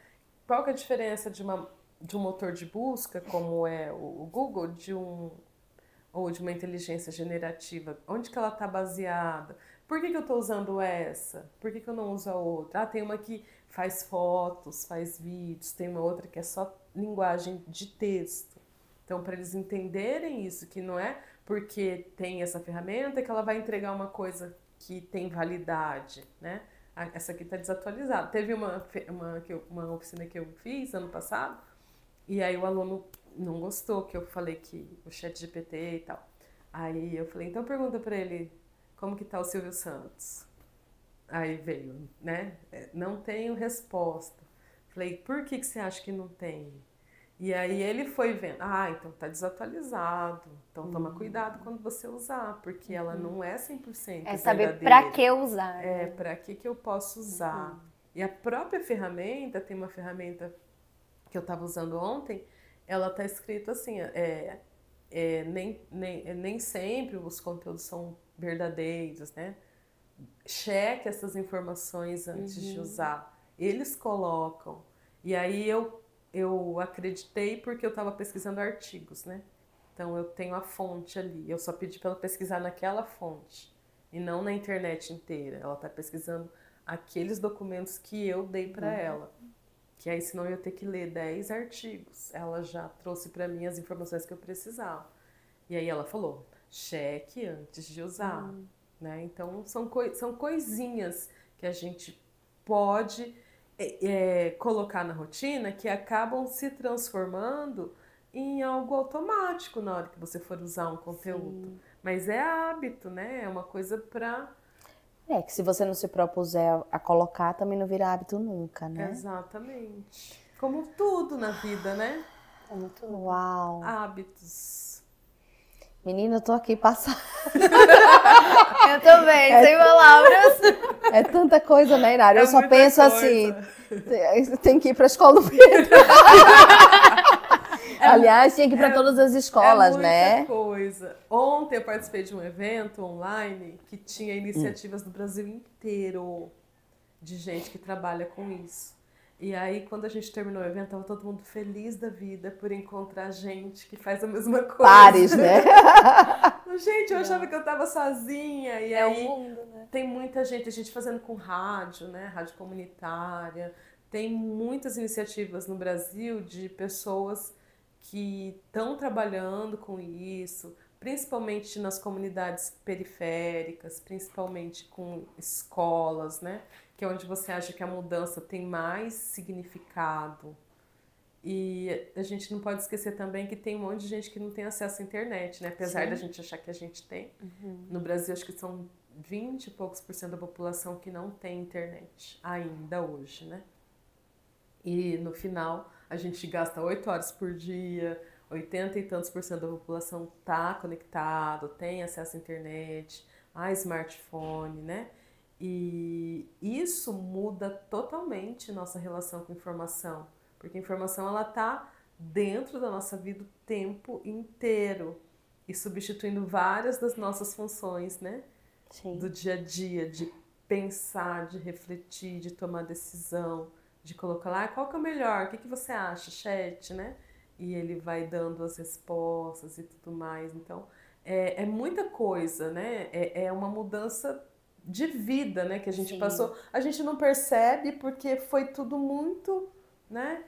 Qual que é a diferença de um motor de busca, como é o Google, ou de uma inteligência generativa? Onde que ela está baseada? Por que eu estou usando essa? Por que eu não uso a outra? Ah, tem uma que faz fotos, faz vídeos, tem uma outra que é só linguagem de texto. Então, para eles entenderem isso, que não é porque tem essa ferramenta que ela vai entregar uma coisa que tem validade, né? Essa aqui está desatualizada. Teve uma oficina que eu fiz ano passado, e aí o aluno não gostou que eu falei que o ChatGPT e tal. Aí eu falei, então pergunta para ele como que tá o Silvio Santos. Aí veio, né? Não tenho resposta. Falei, por que você acha que não tem? E aí ele foi vendo, então tá desatualizado, então toma cuidado quando você usar, porque ela não é 100% É saber verdadeira. pra que usar. Pra que eu posso usar. E a própria ferramenta, tem uma ferramenta que eu tava usando ontem, ela tá escrito assim, nem sempre os conteúdos são verdadeiros, né? Cheque essas informações antes de usar. Eles colocam. E aí eu acreditei porque eu estava pesquisando artigos, né? Então eu tenho a fonte ali. Eu só pedi para ela pesquisar naquela fonte e não na internet inteira. Ela está pesquisando aqueles documentos que eu dei para ela. Que aí senão eu ia ter que ler 10 artigos. Ela já trouxe para mim as informações que eu precisava. E aí ela falou, cheque antes de usar. Né? Então são coisinhas que a gente pode colocar na rotina que acabam se transformando em algo automático na hora que você for usar um conteúdo. Sim. Mas é hábito, né? É uma coisa para... que se você não se propuser a colocar, também não vira hábito nunca, né? Exatamente. Como tudo na vida, né? Como tudo. Uau! Hábitos. Menina, eu tô aqui passando. Eu também, sem palavras. É tanta coisa, né, Inara? Eu só penso assim, tem que ir pra escola do Pedro. Aliás, tinha que ir para todas as escolas, né? Muita coisa. Ontem eu participei de um evento online que tinha iniciativas do Brasil inteiro de gente que trabalha com isso. E aí, quando a gente terminou o evento, estava todo mundo feliz da vida por encontrar gente que faz a mesma coisa. Pares, né? Gente, eu achava que eu estava sozinha. E aí, o mundo, né? Tem muita gente, a gente fazendo com rádio, né? Rádio comunitária. Tem muitas iniciativas no Brasil de pessoas que estão trabalhando com isso, principalmente nas comunidades periféricas, principalmente com escolas, né? Que é onde você acha que a mudança tem mais significado. E a gente não pode esquecer também que tem um monte de gente que não tem acesso à internet, né? Apesar da gente achar que a gente tem. No Brasil, acho que são 20 e poucos % da população que não tem internet, ainda hoje, né? E no final, a gente gasta 8 horas por dia, 80 e tantos % da população tá conectado, tem acesso à internet, a smartphone, né? E isso muda totalmente nossa relação com informação, porque a informação ela tá dentro da nossa vida o tempo inteiro e substituindo várias das nossas funções, né? Sim. Do dia a dia, de pensar, de refletir, de tomar decisão, de colocar lá, qual que é o melhor, o que você acha, chat, né? E ele vai dando as respostas e tudo mais. Então, é muita coisa, né? É uma mudança de vida, né, que a gente passou. A gente não percebe porque foi tudo muito, né?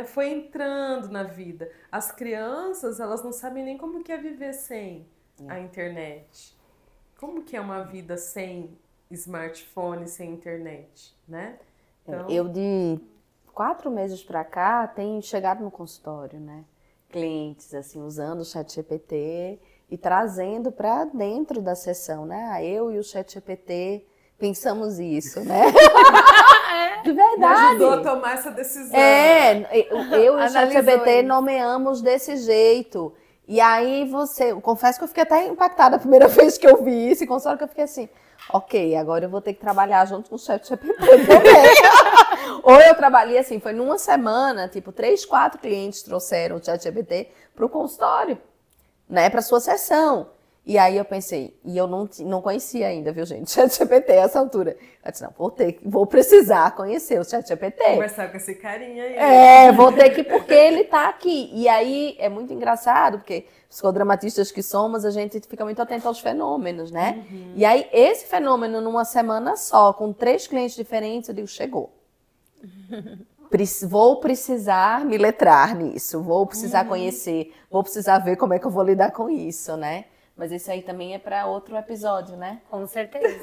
Foi entrando na vida. As crianças, elas não sabem nem como que é viver sem a internet. Como que é uma vida sem smartphone, sem internet, né? Então... Eu, de 4 meses para cá, tenho chegado no consultório, né? Clientes, assim, usando o ChatGPT e trazendo para dentro da sessão, né? Eu e o ChatGPT pensamos isso, né? De Me verdade. ajudou a tomar essa decisão. Eu e o Analisou ChatGPT isso. nomeamos desse jeito. E aí eu confesso que eu fiquei até impactada a primeira vez que eu vi isso, e com sorte que eu fiquei assim, ok, agora eu vou ter que trabalhar junto com o ChatGPT também. Ou eu trabalhei assim, foi numa semana, tipo, 3, 4 clientes trouxeram o ChatGPT para o consultório, né, para sua sessão. E aí eu pensei, e eu não conhecia ainda, viu, gente, ChatGPT a essa altura. Eu disse, não, vou precisar conhecer o ChatGPT. Conversar com esse carinha aí. Vou ter que, porque ele tá aqui. E aí é muito engraçado, porque psicodramatistas que somos, a gente fica muito atento aos fenômenos, né? E aí esse fenômeno, numa semana só, com 3 clientes diferentes, eu digo, chegou. Vou precisar me letrar nisso, vou precisar conhecer, vou precisar ver como é que eu vou lidar com isso, né? Mas isso aí também é para outro episódio, né? Com certeza.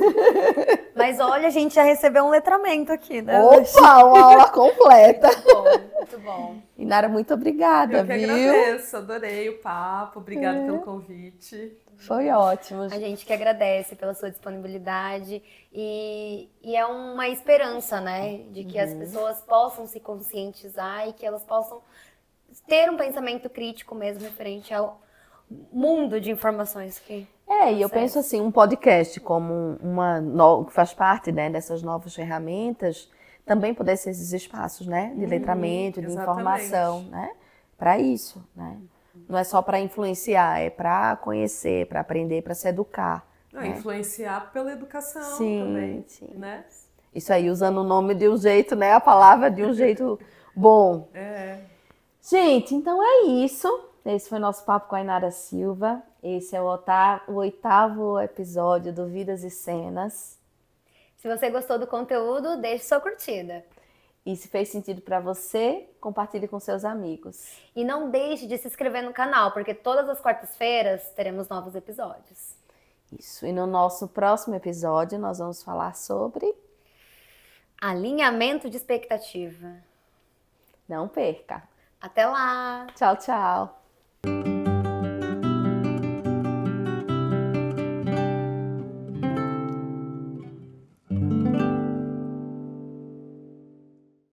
Mas olha, a gente já recebeu um letramento aqui, né? Opa, uma aula completa. Muito bom, muito bom. Inara, muito obrigada, Eu que viu? agradeço, adorei o papo, obrigada pelo convite. Foi ótimo. A gente que agradece pela sua disponibilidade e é uma esperança, né? De que as pessoas possam se conscientizar e que elas possam ter um pensamento crítico mesmo referente ao mundo de informações que... E eu penso assim, um podcast como que faz parte, né, dessas novas ferramentas, também poder ser esses espaços, né, de letramento, de informação, né, para isso, né. Não é só para influenciar, é para conhecer, para aprender, para se educar. Né? Influenciar pela educação também, né? Isso aí, usando o nome de um jeito, né, a palavra de um jeito bom. Gente, então é isso. Esse foi o nosso papo com a Inara Silva. Esse é o 8º episódio do Vidas e Cenas. Se você gostou do conteúdo, deixe sua curtida. E se fez sentido para você, compartilhe com seus amigos. E não deixe de se inscrever no canal, porque todas as quartas-feiras teremos novos episódios. Isso. E no nosso próximo episódio, nós vamos falar sobre... alinhamento de expectativa. Não perca. Até lá! Tchau, tchau.